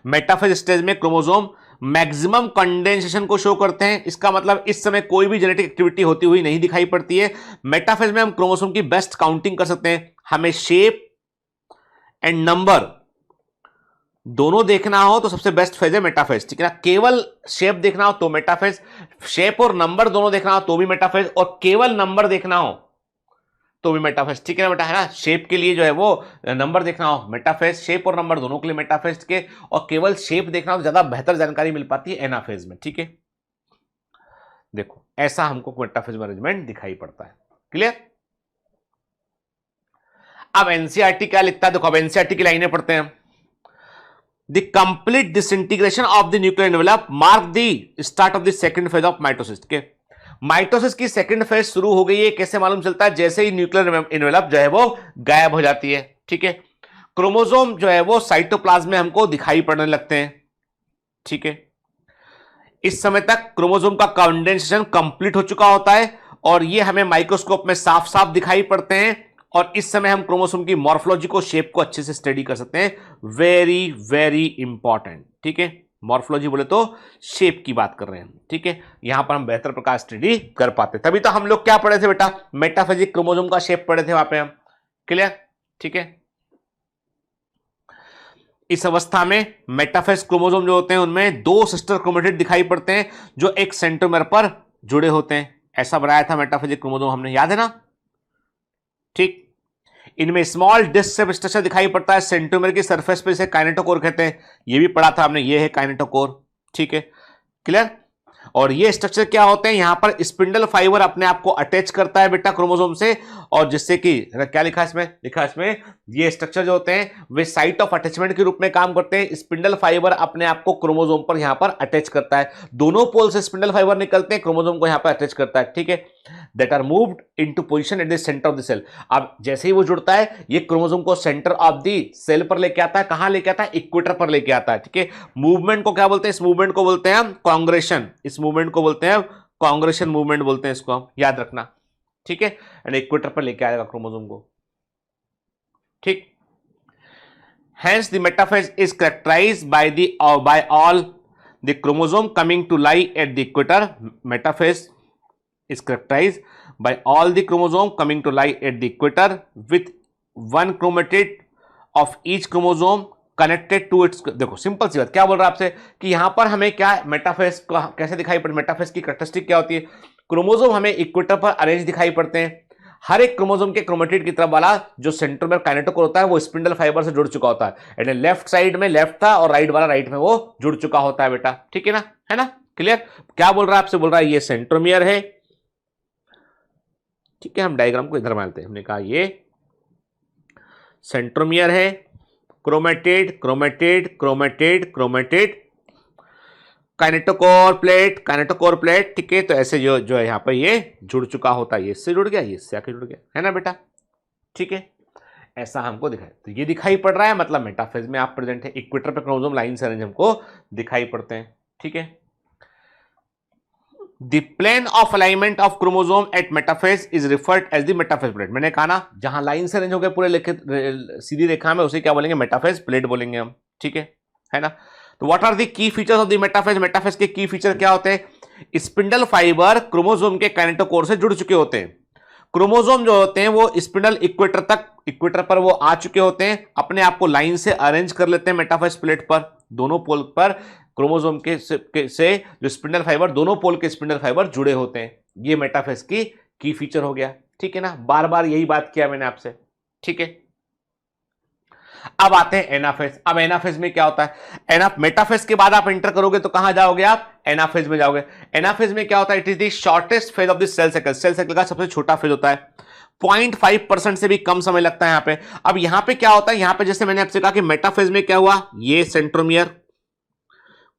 मेटाफेज स्टेज में क्रोमोसोम मैक्सिमम कंडेंसेशन को शो करते हैं। इसका मतलब इस समय कोई भी जेनेटिक एक्टिविटी होती हुई नहीं दिखाई पड़ती है। मेटाफेज में हम क्रोमोसोम की बेस्ट काउंटिंग कर सकते हैं। हमें शेप एंड नंबर दोनों देखना हो तो सबसे बेस्ट फेज है मेटाफेज। ठीक है ना? केवल शेप देखना हो तो मेटाफेज, शेप और नंबर दोनों देखना हो तो भी मेटाफेज, और केवल नंबर देखना हो तो भी मेटाफेज। ठीक है ना बेटा, है ना? शेप के लिए जो है वो नंबर देखना हो मेटाफेज, शेप और नंबर दोनों के लिए मेटाफेज के, और केवल शेप देखना हो तो ज्यादा बेहतर जानकारी मिल पाती है एनाफेज में। ठीक है, देखो ऐसा हमको मेटाफेज मैनेजमेंट दिखाई पड़ता है। क्लियर? अब एनसीईआरटी क्या लिखता है, देखो अब एनसीईआरटी की लाइनें पढ़ते हैं। The complete disintegration of the nuclear envelope mark the start of the second phase of mitosis के माइटोसिस की सेकंड फेज शुरू हो गई है। कैसे मालूम चलता है? जैसे ही न्यूक्लियर एनवेलप जो है वो गायब हो जाती है। ठीक है, क्रोमोसोम जो है वो साइटोप्लाज्म में हमको दिखाई पड़ने लगते हैं। ठीक है, इस समय तक क्रोमोसोम का कंडेंसेशन कंप्लीट हो चुका होता है और ये हमें माइक्रोस्कोप में साफ साफ दिखाई पड़ते हैं और इस समय हम क्रोमोसोम की मॉर्फोलॉजी को, शेप को अच्छे से स्टडी कर सकते हैं। Very very important. ठीक है, मॉर्फोलॉजी बोले तो शेप की बात कर रहे हैं। ठीक है, यहां पर हम बेहतर प्रकार स्टडी कर पाते। तभी तो हम लोग क्या पढ़े थे बेटा? मेटाफेजिक क्रोमोसोम का शेप पढ़े थे वहां पे हम। क्लियर? ठीक है, इस अवस्था में मेटाफेज क्रोमोसोम जो होते हैं उनमें दो सिस्टर क्रोमेटिड दिखाई पड़ते हैं जो एक सेंट्रोमेर पर जुड़े होते हैं। ऐसा बनाया था मेटाफेजिक क्रोमोसोम हमने, याद है ना? ठीक, इनमें स्मॉल डिस्क शेप स्ट्रक्चर दिखाई पड़ता है सेंट्रोमेर की सरफेस पे, इसे काइनेटोकोर कहते हैं। ये भी पढ़ा था हमने, ये है काइनेटोकोर। ठीक है, क्लियर? और ये स्ट्रक्चर क्या होते हैं? यहां पर स्पिंडल फाइबर अपने आप को अटैच करता है बेटा क्रोमोसोम से, और जिससे कि क्या लिखा इसमें? लिखा इसमें ये स्ट्रक्चर जो होते हैं वे साइट ऑफ अटैचमेंट के रूप में काम करते हैं। स्पिंडल फाइबर अपने आप को क्रोमोसोम पर यहां पर अटैच करता है। दोनों पोल से स्पिंडल फाइबर निकलते हैं, क्रोमोसोम को यहां पर अटैच करता है। ठीक है, that are moved into position at the centre of the cell. अब जैसे ही वो जुड़ता है ये क्रोमोसोम को सेंटर ऑफ द सेल पर लेके आता है। कहां लेके आता है? इक्वेटर पर लेके आता है। ठीक है, मूवमेंट को क्या बोलते हैं? इस मूवमेंट को बोलते हैं हम कांग्रेशन। इस मूवमेंट को बोलते हैं कांग्रेशन मूवमेंट बोलते हैं इसको, हम याद रखना। ठीक है, एंड इक्वेटर पर लेके आएगा क्रोमोसोम को। ठीक, hence the metaphase is characterized by all the chromosome coming to lie at the equator. Metaphase is characterized by all the chromosome coming to lie at the equator with one chromatid of each chromosome connected to its. देखो सिंपल सी बात, क्या बोल रहा है आपसे कि यहां पर हमें क्या मेटाफेज को कैसे दिखाई पड़े? मेटाफेज की कैरेक्टरिस्टिक क्या होती है? क्रोमोसोम हमें इक्वेटर पर अरेंज दिखाई पड़ते हैं। हर एक क्रोमोसोम के क्रोमेटिड की तरफ वाला जो सेंट्रोमेर काइनेटोकोर होता है वो स्पिंडल फाइबर से जुड़ चुका होता है। यानी लेफ्ट साइड में लेफ्ट था और राइट वाला राइट में वो जुड़ चुका होता है बेटा। ठीक है ना? है ना? क्लियर? क्या बोल रहा है आपसे? बोल रहा है ये सेंट्रोमियर है। ठीक है, हम डायग्राम को इधर मानते हैं। हमने कहा ये सेंट्रोमियर है, chromatid chromatid chromatid chromatid, kinetochore plate. ठीक है, तो ऐसे जो जो है यहां पर ये जुड़ चुका होता है। ये इससे जुड़ गया, ये इससे आके जुड़ गया, है ना बेटा? ठीक है, ऐसा हमको दिखाई, तो ये दिखाई पड़ रहा है मतलब मेटाफेज में आप प्रेजेंट है। इक्वेटर पे क्रोमोसोम लाइन से अरेंज हमको दिखाई पड़ते हैं। ठीक है, the plane of alignment of chromosome at metaphase is referred as the metaphase plate. मैंने कहा ना, जहां लाइन से अरेंज हो गए पूरे लिखित सीधी रेखा में, उसे क्या बोलेंगे? मेटाफेज प्लेट बोलेंगे हम। ठीक है ना? तो what are the key features of the metaphase? Metaphase के की फीचर क्या होते हैं? स्पिंडल फाइबर क्रोमोसोम के काइनेटोकोर से जुड़ चुके होते हैं। क्रोमोसोम जो होते हैं वो स्पिंडल इक्वेटर पर वो आ चुके होते हैं, अपने आप को लाइन से अरेंज कर लेते हैं मेटाफेज प्लेट पर। दोनों पोल पर क्रोमोसोम से जो स्पिंडल फाइबर, दोनों पोल के स्पिंडल फाइबर जुड़े होते हैं। ये मेटाफेज की फीचर हो गया। ठीक है ना? बार बार यही बात किया मैंने आपसे। ठीक है, अब आते हैं एनाफेज। अब एनाफेज में क्या होता है? मेटाफेज के बाद आप एंटर करोगे तो कहां जाओगे? आप एनाफेज में जाओगे। एनाफेज में क्या होता है? It is the shortest phase of the cell cycle. Cell cycle का सबसे छोटा फेज होता है। 0.5% से भी कम समय लगता है यहां पे। अब यहां पे क्या होता है? यहां पे जैसे मैंने आपसे कहा कि मेटाफेज में क्या हुआ, ये centromere,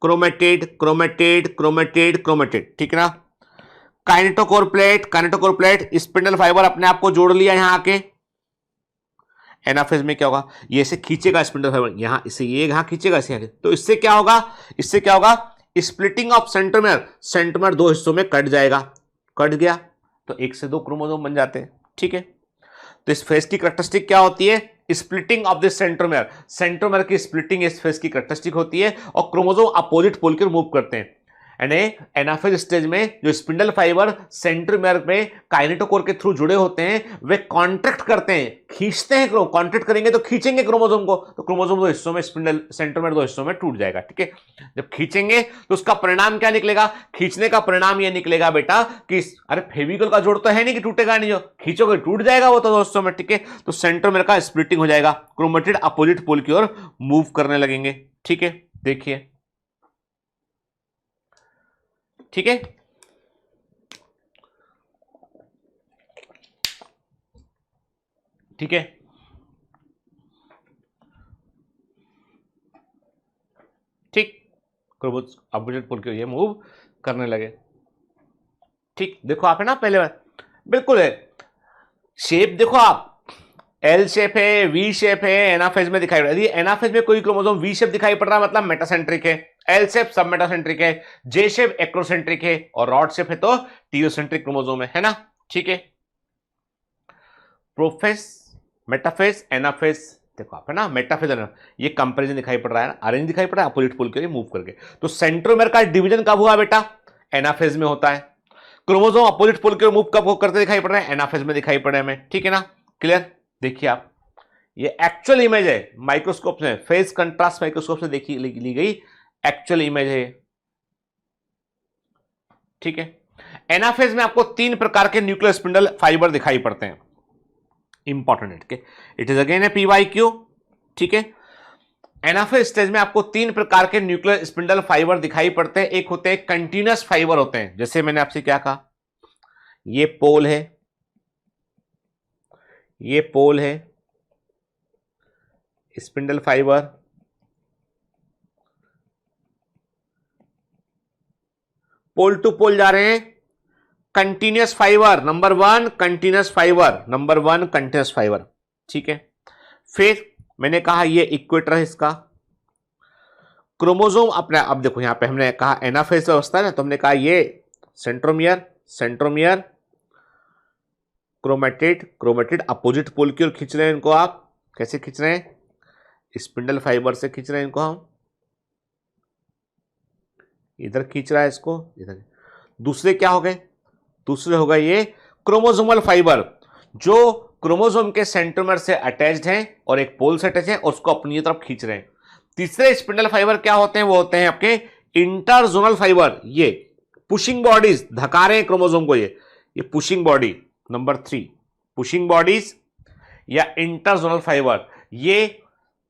chromatid chromatid chromatid chromatid, ठीक है ना? काइनेटोकोर प्लेट स्पिंडल फाइबर अपने आप को जोड़ लिया यहां आके। एनाफेज में क्या होगा? ये इसे खींचेगा स्पिंडल फाइबर, यहां इसे ये यहां खींचेगा इसे, तो इससे क्या होगा? इससे क्या होगा? Splitting of centromere. सेंट्रोमियर दो हिस्सों में कट जाएगा। कट गया तो एक से दो क्रोमोसोम बन जाते हैं। ठीक है, तो इस फेज की कैरेक्टरिस्टिक क्या होती है? Splitting of this centromere. Centromere की स्प्लिटिंग इस फेज की कैरेक्टरिस्टिक होती है और क्रोमोसोम अपोजिट पोल की ओर मूव करते हैं। यानी एनाफेज स्टेज में जो स्पिंडल फाइबर सेंट्रोमियर में काइनेटोकोर के थ्रू जुड़े होते हैं वे कॉन्ट्रैक्ट करते हैं, खींचते हैं। कॉन्ट्रैक्ट करेंगे तो खींचेंगे क्रोमोसोम को, तो क्रोमोसोम दो हिस्सों में, स्पिंडल सेंट्रोमियर दो हिस्सों में टूट जाएगा। ठीक है, जब खींचेंगे तो उसका परिणाम क्या निकलेगा? खींचने का परिणाम यह निकलेगा बेटा कि अरे फेविकोल का जोड़ तो है नहीं कि टूटेगा नहीं, जो खींचोगे टूट जाएगा वो तो दोस्तों में। ठीक है, तो सेंट्रोमियर का स्प्लिटिंग हो जाएगा, क्रोमेटिड अपोजिट पोल की ओर मूव करने लगेंगे। ठीक है, देखिए, ठीक है, ठीक है। ठीक, अपोजिट पोल की ओर ये मूव करने लगे। ठीक, देखो आप है ना पहले बिल्कुल है शेप, देखो आप एल शेप है, वी शेप है, एनाफेज में दिखाई पड़ रहा है। यदि एनाफेज में कोई क्रोमोसोम वी शेप दिखाई पड़ रहा है मतलब मेटासेंट्रिक है, एल शेप सब मेटासेंट्रिक है, जे शेप एक्रोसेंट्रिक है और रॉड शेप है तो टीओसेंट्रिक क्रोमोसोम है ना। ठीक है, प्रोफेज, मेटाफेज, एनाफेज, देखो आप है ना मेटाफेज, ये कंपैरिजन दिखाई पड़ रहा है ना, अरेंज दिखाई पड़ रहा है अपोजिट पोल के लिए मूव करके। तो सेंट्रोमेर का डिवीजन कब हुआ बेटा? एनाफेज में होता है। क्रोमोसोम अपोजिट पोल के लिए मूव कब करते दिखाई पड़ रहे हैं? एनाफेज में दिखाई पड़ रहे हैं हमें। ठीक है ना, क्लियर? देखिए आप, ये एक्चुअल इमेज है माइक्रोस्कोप से, फेज कंट्रास्ट माइक्रोस्कोप से देखी ली गई एक्चुअल इमेज है। ठीक है, एनाफेज में आपको 3 प्रकार के न्यूक्लियर स्पिंडल फाइबर दिखाई पड़ते हैं, इंपॉर्टेंट है, it is again A PYQ. ठीक है, एनाफेज स्टेज में आपको 3 प्रकार के न्यूक्लियर स्पिंडल फाइबर दिखाई पड़ते हैं। एक होते हैं कंटिन्यूअस फाइबर होते हैं, जैसे मैंने आपसे क्या कहा, ये पोल है, ये पोल है, स्पिंडल फाइबर, पोल टू पोल जा रहे हैं, continuous fibre number 1, continuous fibre number 1, continuous fibre. ठीक है, फिर मैंने कहा ये इक्वेटर है इसका, क्रोमोसोम अपने, अब देखो यहां पे हमने कहा एनाफेज अवस्था है ना, तो हमने कहा ये centromere, centromere, chromatid, chromatid opposite pole की ओर खींच रहे हैं इनको। आप कैसे खींच रहे हैं? स्पिंडल फाइबर से खींच रहे हैं इनको, हम इधर खींच रहा है इसको इधर। दूसरे क्या हो गए? दूसरे हो गए ये क्रोमोसोमल फाइबर, जो क्रोमोसोम के सेंट्रोमियर से अटैच्ड हैं और एक पोल से अटैच है और उसको अपनी तरफ खींच रहे हैं। तीसरे स्पिंडल फाइबर क्या होते हैं? वो होते हैं आपके इंटरजोनल फाइबर, ये पुशिंग बॉडीज, धका रहे हैं क्रोमोसोम को, ये pushing body number 3, pushing bodies या इंटरजोनल फाइबर, ये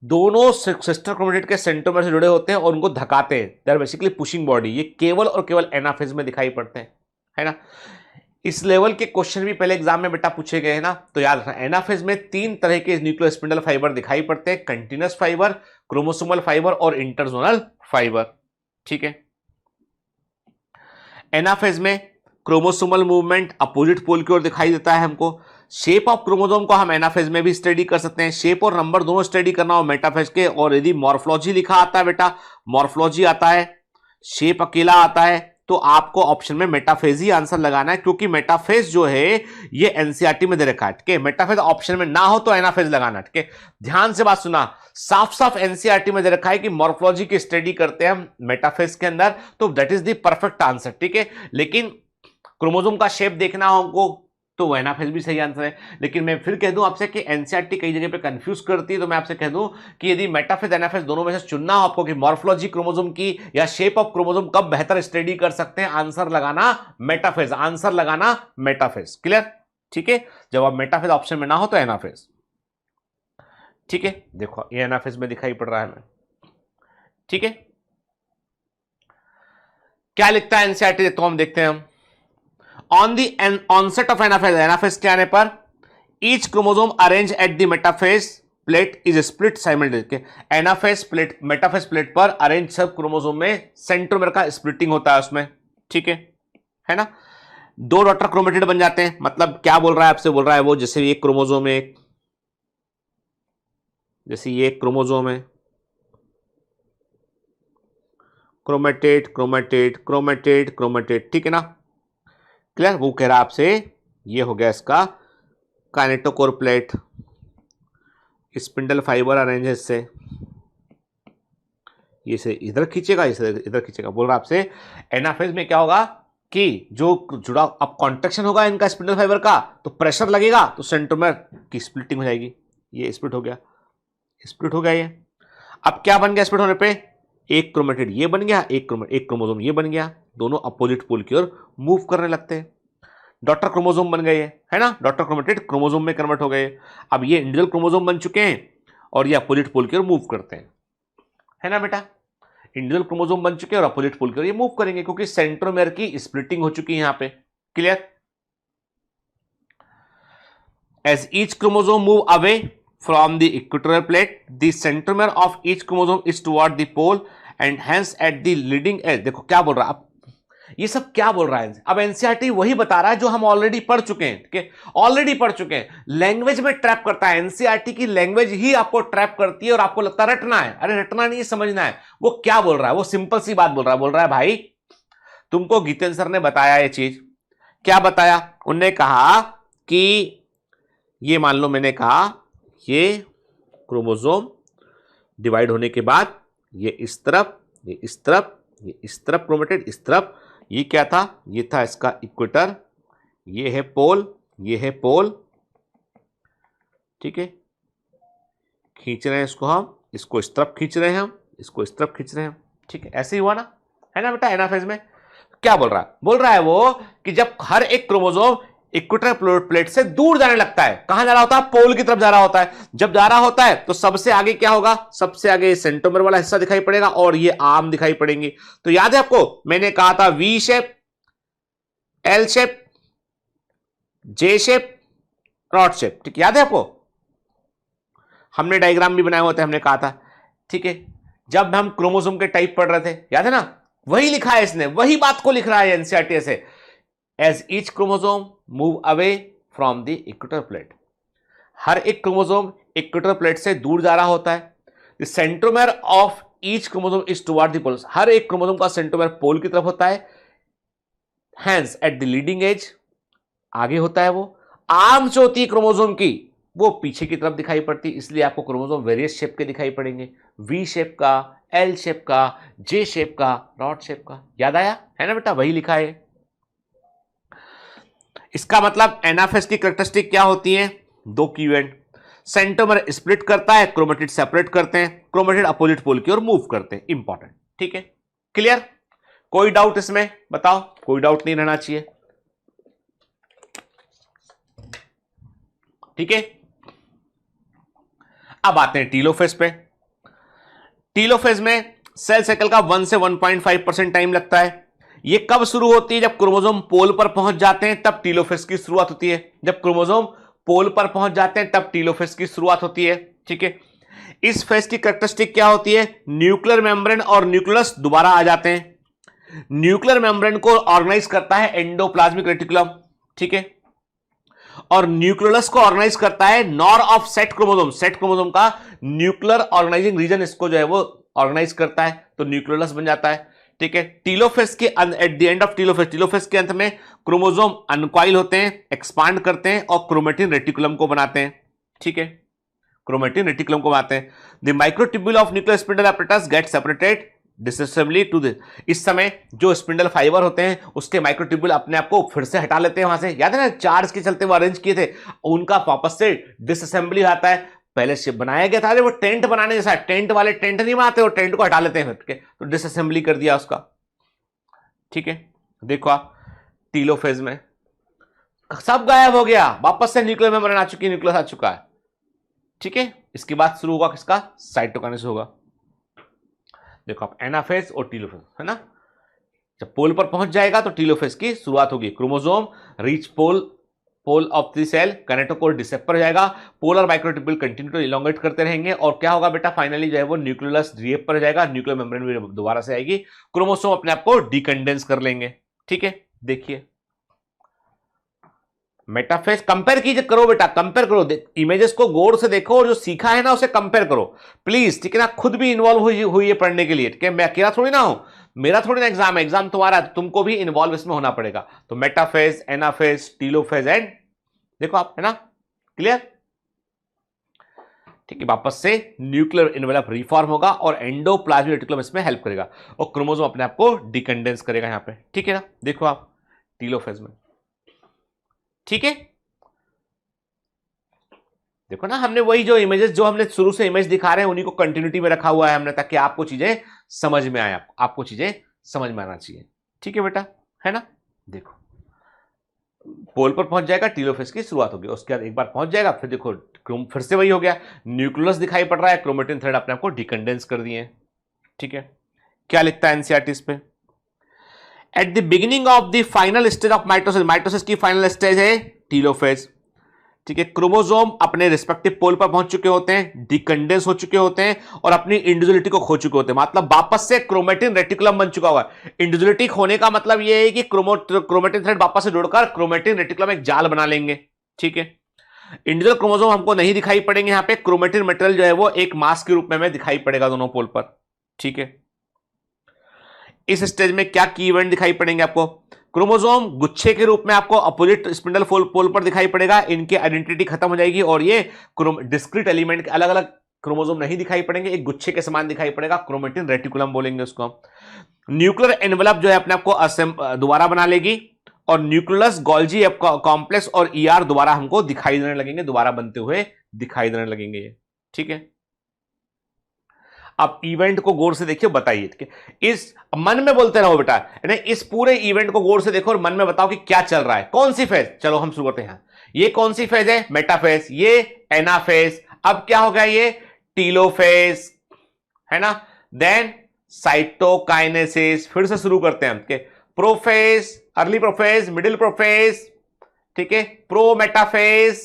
दोनों सिस्टर क्रोमेटिड के सेंट्रोमियर से जुड़े होते हैं और उनको धकाते हैं, they are basically pushing body. ये केवल और केवल एनाफेज में दिखाई पड़ते हैं, है ना। इस लेवल के क्वेश्चन भी पहले एग्जाम में बेटा पूछे गए हैं ना, तो याद रखना एनाफेज में 3 तरह के न्यूक्लियर स्पिंडल फाइबर दिखाई पड़ते हैं, कंटिन्यूअस फाइबर, क्रोमोसोमल फाइबर और इंटरजोनल फाइबर। ठीक है, एनाफेज में क्रोमोसोमल मूवमेंट अपोजिट पोल की ओर दिखाई देता है हमको। शेप ऑफ क्रोमोसोम को हम एनाफेज में भी स्टडी कर सकते हैं, शेप और नंबर दोनों स्टडी करना हो मेटाफेज के। और यदि मॉर्फोलॉजी लिखा आता है बेटा, मॉर्फोलॉजी आता है, शेप अकेला आता है, तो आपको ऑप्शन में मेटाफेज ही आंसर लगाना है, क्योंकि मेटाफेज जो है ये एनसीईआरटी में दे रखा है। ठीक है, मेटाफेज ऑप्शन में ना हो तो एनाफेज लगाना। ठीक है, ध्यान से बात सुना, साफ साफ एनसीईआरटी में दे रखा है कि मॉर्फोलॉजी की स्टडी करते हैं हम मेटाफेज के अंदर, तो that is the perfect answer. ठीक है, लेकिन क्रोमोसोम का शेप देखना हो हमको तो वो एनाफेज भी सही आंसर है। लेकिन मैं फिर कह दूं आपसे कि एनसीईआरटी कई जगह पे कंफ्यूज करती है, तो मैं आपसे कह दूं कि यदि मेटाफेज एनाफेज दोनों में से चुनना हो आपको कि मॉर्फोलॉजी क्रोमोसोम की या शेप ऑफ क्रोमोसोम कब बेहतर स्टडी कर सकते हैं, आंसर लगाना मेटाफेज, आंसर लगाना मेटाफेज। क्लियर? ठीक है, जब आप मेटाफेज ऑप्शन में ना हो तो एनाफेज। ठीक है, देखो ये एनाफेज में दिखाई पड़ रहा है हमें। ठीक है, क्या लिखता है एनसीईआरटी, तो हम देखते हैं हम। On the onset of anaphase, anaphase के आने पर each chromosome arranged at the metaphase plate is split simultaneously। Anaphase plate, metaphase plate पर अरेंज सब क्रोमोसोम में सेंट्रोमेर का स्प्लिटिंग होता है उसमें। ठीक है ना। 2 डॉटर क्रोमेटिड बन जाते हैं, मतलब क्या बोल रहा है आपसे, बोल रहा है वो जैसे ये क्रोमोसोम है, जैसे ये क्रोमोसोम है, क्रोमेटेड क्रोमेटेड क्रोमेटेड क्रोमेटेड। ठीक है ना, क्लियर? वो कह रहा है आपसे ये हो गया इसका kinetochore plate, spindle fibre arrange है इससे, ये से इधर खींचेगा, इसे इधर खींचेगा। बोल रहा है आपसे एनाफेज में क्या होगा कि जो जुड़ा अब कॉन्ट्रैक्शन होगा इनका स्पिंडल फाइबर का, तो प्रेशर लगेगा तो सेंट्रोमेर की स्प्लिटिंग हो जाएगी। ये स्प्लिट हो गया, स्प्लिट हो गया ये। अब क्या बन गया स्प्लिट होने पे? एक क्रोमेटिड ये बन गया, एक क्रोमोसोम ये बन गया, दोनों अपोजिट पोल की ओर मूव करने लगते हैं। डॉटर क्रोमोसोम बन गए है ना, डॉटर क्रोमेटिड क्रोमोसोम में कन्वर्ट हो गए। अब ये इंडिविजुअल क्रोमोसोम बन चुके हैं और ये अपोजिट पोल की ओर मूव करते हैं, है ना बेटा। इंडिविजुअल क्रोमोसोम बन चुके हैं और अपोजिट पोल की ओर ये मूव करेंगे, क्योंकि सेंट्रोमेर की स्प्लिटिंग हो चुकी है यहां पे। Clear? As each chromosome move away from the equatorial plate, the centromere of each chromosome is toward the pole and hence eight the leading as. देखो क्या बोल रहा है अब, ये सब क्या बोल रहा है। अब एनसीईआरटी वही बता रहा है जो हम ऑलरेडी पढ़ चुके हैं, ठीक है, ऑलरेडी पढ़ चुके हैं। लैंग्वेज में ट्रैप करता है, एनसीईआरटी की लैंग्वेज ही आपको ट्रैप करती है और आपको लगता है रटना है। अरे रटना नहीं, समझना है वो क्या बोल रहा है। वो सिंपल सी बात बोल रहा है भाई तुमको गीतेंद्र सर ने बताया ये चीज, क्या बताया, उन्होंने कहा कि ये मान लो मैंने कहा ये क्रोमोसोम डिवाइड होने के बाद ये इस तरफ, ये इस तरफ, ये इस तरफ क्रोमेटिड, इस तरफ, ये क्या था, ये था इसका इक्वेटर, ये है पोल, ये है पोल, ठीक है, खींच रहे हैं इसको हम, इसको इस तरफ खींच रहे हैं हम, इसको इस तरफ खींच रहे हैं, ठीक है, ऐसे ही हुआ ना, है ना बेटा। एनाफेज में क्या बोल रहा है वो कि जब हर एक क्रोमोसोम इक्वेटर प्लेट से दूर जाने लगता है, कहां जा रहा होता है, पोल की तरफ जा रहा होता है। जब जा रहा होता है तो सबसे आगे क्या होगा, सबसे आगे सेंट्रोमेर वाला हिस्सा दिखाई पड़ेगा और ये आर्म दिखाई पड़ेंगी। तो याद है आपको मैंने कहा था वी शेप, एल शेप, जे शेप, रॉड शेप, ठीक, याद है आपको, हमने डायग्राम भी बनाए होते, हमने कहा था, ठीक है, जब हम क्रोमोसोम के टाइप पढ़ रहे थे, याद है ना, वही लिखा है इसने, वही बात को लिख रहा है एनसीईआरटी से। As each chromosome move away from the equator plate, हर एक क्रोमोसोम इक्वेटर प्लेट से दूर जा रहा होता है। The centromere of each chromosome is toward the poles, हर एक क्रोमोसोम का सेंट्रोमेर पोल की तरफ होता है। Hence at the leading edge, आगे होता है वो। आर्म जो होती है क्रोमोसोम की वो पीछे की तरफ दिखाई पड़ती, इसलिए आपको क्रोमोसोम वेरियस शेप के दिखाई पड़ेंगे, वी शेप का, एल शेप का, जे शेप का, रॉड शेप का। याद आया है ना बेटा, वही लिखा है। इसका मतलब एनाफेज की कैरेक्टरिस्टिक क्या होती है, दो कीवर्ड, सेंट्रोमेर स्प्लिट करता है, क्रोमेटिड सेपरेट करते हैं, क्रोमेटिड अपोजिट पोल की ओर मूव करते हैं, इंपॉर्टेंट, ठीक है, क्लियर। कोई डाउट इसमें बताओ, कोई डाउट नहीं रहना चाहिए, ठीक है। अब आते हैं टीलोफेज पे। टीलोफेज में सेल साइकिल का 1 से 1.5% टाइम लगता है। ये कब शुरू होती है, जब क्रोमोसोम पोल पर पहुंच जाते हैं तब टीलोफेज की शुरुआत होती है। जब क्रोमोसोम पोल पर पहुंच जाते हैं तब टीलोफेज की शुरुआत होती है, ठीक है। इस फेज की कैरेक्टरिस्टिक क्या होती है, न्यूक्लियर मेम्ब्रेन और न्यूक्लियस दोबारा आ जाते हैं। न्यूक्लियर मेम्ब्रेन को ऑर्गेनाइज करता है एंडोप्लाज्मिक रेटिकुलम, ठीक है, और न्यूक्लियस को ऑर्गेनाइज करता है nor of set chromosome. Set chromosome का न्यूक्लियर ऑर्गेनाइजिंग रीजन इसको जो है वो ऑर्गेनाइज करता है, तो न्यूक्लियस बन जाता है, ठीक है। टीलोफेज के at the end of telophase के अंत में क्रोमोसोम अनकॉइल होते हैं, एक्सपांड करते हैं और क्रोमेटिन रेटिकुलम को बनाते हैं, ठीक है, क्रोमेटिन रेटिकुलम को बनाते हैं। The microtubule of nuclear spindle apparatus get separated disassembly to this. इस समय जो स्पिंडल फाइबर होते हैं उसके माइक्रोट्यूब्यूल अपने आप को फिर से हटा लेते हैं वहां से, याद है ना, चार्ज के चलते वो अरेंज किए थे, उनका वापस से डिसअसेंबली आता है। पहले शिप बनाया गया था, अरे वो टेंट बनाने जैसा, टेंट वाले टेंट नहीं बनाते, वो टेंट को हटा लेते हैं, ठीक है, तो डिसअसेंबली कर दिया उसका, ठीक है। देखो आप टीलोफेज में सब गायब हो गया, वापस से न्यूक्लियर मेम्ब्रेन आ चुकी है, न्यूक्लियस आ चुका है, ठीक है। इसके बाद शुरू होगा किसका, साइटोकाइनेसिस होगा। देखो आप एनाफेज और टीलोफेज, है ना, जब पोल पर पहुंच जाएगा तो टीलोफेज की शुरुआत होगी। Chromosome reach pole of the cell, kinetochore डिसेप्टर जाएगा, polar microtubule continue to elongate करते रहेंगे और क्या होगा बेटा, फाइनली जो है वो न्यूक्लियस रीएप पर जाएगा, न्यूक्लियर मेम्ब्रेन भी दोबारा से आएगी, क्रोमोसोम अपने आप को डिकंडेंस कर लेंगे, ठीक है। देखिए मेटाफेज कंपेयर कीजिए, करो बेटा, कंपेयर करो, इमेजेस को गौर से देखो और जो सीखा है ना उसे कंपेयर करो प्लीज, ठीक है ना, खुद भी इन्वॉल्व हुई है पढ़ने के लिए, ठीक है। मैं अकेला थोड़ी ना हूं, मेरा थोड़ी ना एग्जाम है, एग्जाम तुम्हारा है, तुमको भी इन्वॉल्व इसमें होना पड़ेगा। तो मेटाफेज, एनाफेज, टीलोफेज एंड, देखो आप, है ना, क्लियर, ठीक है। वापस से न्यूक्लियर इनवेलप रिफॉर्म होगा और एंडोप्लाज्मिक रेटिकुलम इसमें हेल्प करेगा और क्रोमोसोम अपने आप को डिकंडेंस करेगा यहां पे, ठीक है ना। देखो आप टीलोफेज में, ठीक है, देखो ना, हमने वही जो इमेजेस जो हमने शुरू से इमेज दिखा रहे हैं उन्हीं को कंटिन्यूटी में रखा हुआ है हमने, ताकि आपको चीजें समझ में आए, आपको चीजें समझ में आना चाहिए, ठीक है बेटा, है ना। देखो पोल पर पहुंच जाएगा, टीलोफेज की शुरुआत होगी, उसके बाद एक बार पहुंच जाएगा, फिर देखो फिर से वही हो गया, न्यूक्लियस दिखाई पड़ रहा है, क्रोमेटिन थ्रेड अपने आप को डिकंडेंस कर दिए, ठीक है। क्या लिखता है एनसीईआरटी इस पे, at the beginning of the final stage of mitosis, mitosis की फाइनल स्टेज है टीलोफेज, ठीक है, क्रोमोसोम अपने रिस्पेक्टिव पोल पर पहुंच चुके होते हैं, डिकंडेंस हो चुके होते हैं और अपनी इंडिविजुअलिटी को खो चुके होते हैं, मतलब वापस से क्रोमेटिन रेटिकुलम बन चुका हुआ है। इंडिविजुअलिटी खोने का मतलब यह है कि क्रोमेटिन थ्रेड वापस से जुड़कर क्रोमेटिन रेटिकुलम एक जाल बना लेंगे। ठीक है, इंडिविजुअल क्रोमोसोम हमको नहीं दिखाई पड़ेंगे, यहां पे क्रोमेटिन मटेरियल जो है वो एक मास के रूप में हमें दिखाई पड़ेगा दोनों पोल पर। ठीक है, इस स्टेज में क्या की इवेंट दिखाई पड़ेंगे आपको? क्रोमोसोम गुच्छे के रूप में आपको अपोजिट स्पिंडल पोल पर दिखाई पड़ेगा, इनकी आइडेंटिटी खत्म हो जाएगी और ये डिस्क्रीट एलिमेंट के अलग अलग क्रोमोसोम नहीं दिखाई पड़ेंगे, एक गुच्छे के समान दिखाई पड़ेगा, क्रोमेटिन रेटिकुलम बोलेंगे उसको। न्यूक्लियर एनवेलप जो है अपने आपको दोबारा बना लेगी और न्यूक्लियस गोल्जी कॉम्प्लेक्स और ईआर दोबारा हमको दिखाई देने लगेंगे, दोबारा बनते हुए दिखाई देने लगेंगे ये। ठीक है, आप इवेंट को गौर से देखिए, बताइए, इस मन में बोलते रहो बेटा, इस पूरे इवेंट को गौर से देखो और मन में बताओ कि क्या चल रहा है, कौन सी फेज। चलो हम शुरू करते हैं, ये कौन सी फेज है? मेटाफेज, ये एनाफेज, अब क्या हो गया ये? टीलोफेज, है ना। देन साइटोकाइनेसिस, फिर से शुरू करते हैं हम, prophase, early prophase, middle prophase, ठीक है, प्रोमेटाफेज,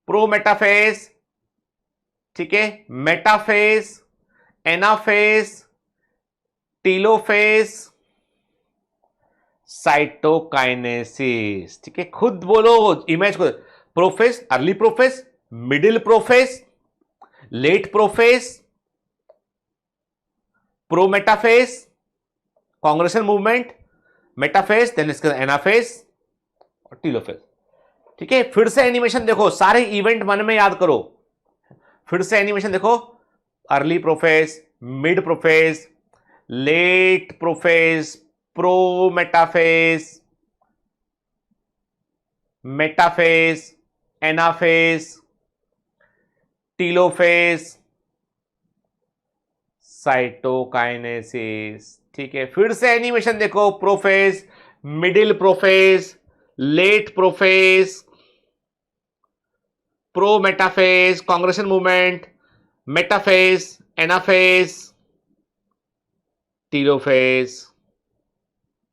प्रोमेटाफेज, ठीक है, मेटाफेज, एनाफेज, टीलोफेज, साइटोकाइनेसिस। ठीक है, खुद बोलो, इमेज को, prophase, early prophase, middle prophase, late prophase, prometaphase, congression movement, metaphase, then इसके एनाफेज और टीलोफेज। ठीक है, फिर से एनिमेशन देखो, सारे इवेंट मन में याद करो, फिर से एनिमेशन देखो, early prophase, mid prophase, late prophase, prometaphase, metaphase, anaphase, telophase, cytokinesis. ठीक है, फिर से एनिमेशन देखो, prophase, middle prophase, late prophase, prometaphase, congression movement, metaphase, anaphase, telophase,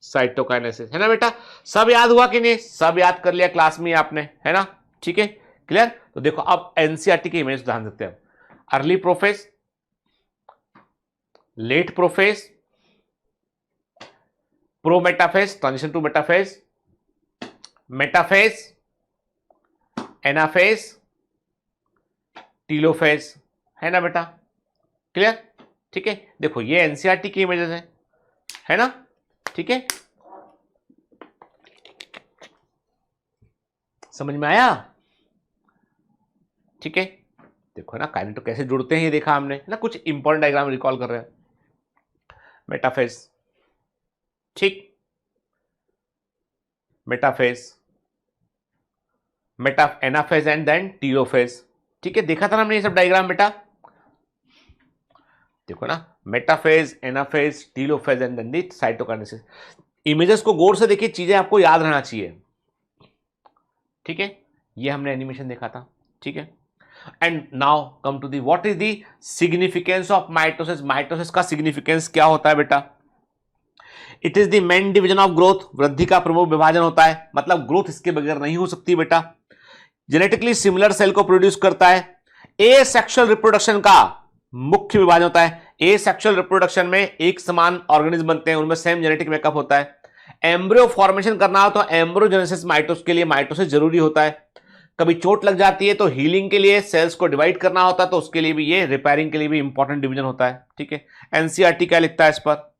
cytokinesis. है ना बेटा, सब याद हुआ कि नहीं? सब याद कर लिया क्लास में आपने, है ना। ठीक है, क्लियर। तो देखो अब एनसीईआरटी की इमेज ध्यान देते हैं, early prophase, late prophase, prometaphase, transition to metaphase, metaphase, anaphase, telophase. है ना बेटा, क्लियर। ठीक है, देखो ये एनसीईआरटी की इमेजेस है ना। ठीक है, समझ में आया? ठीक है, देखो ना काइनेटो कैसे जुड़ते हैं ये देखा हमने, है ना, कुछ इंपॉर्टेंट डायग्राम रिकॉल कर रहे हैं। मेटाफेज, ठीक, metaphase, anaphase and then telophase. ठीक है, देखा था ना हमने ये सब डायग्राम बेटा, देखो ना, metaphase, anaphase, telophase and then the cytokinesis. Images को गौर से देखिए, चीजें आपको याद रहना चाहिए। ठीक है, ये हमने एनिमेशन देखा था। ठीक है, and now come to the what is the significance of mitosis. Mitosis का सिग्निफिकेंस क्या होता है बेटा? It is the main division of growth, वृद्धि का प्रमुख विभाजन होता है, मतलब ग्रोथ इसके बगैर नहीं हो सकती बेटा। जेनेटिकली सिमिलर सेल को प्रोड्यूस करता है। ए सेक्सुअल रिप्रोडक्शन का मुख्य विभाजन होता है। ए सेक्सुअल रिप्रोडक्शन में एक समान ऑर्गेनिज्म बनते हैं, उनमें सेम जेनेटिक मेकअप होता है। एम्ब्रियो फॉर्मेशन करना हो तो एम्ब्रियोजेनेसिस माइटोसिस के लिए माइटोसिस जरूरी होता है। कभी चोट लग जाती है तो हीलिंग के लिए सेल्स को डिवाइड करना होता है, तो उसके लिए भी ये रिपेयरिंग के लिए भी इंपॉर्टेंट डिवीजन होता है। ठीक है, एनसीईआरटी क्या लिखता है इस पर?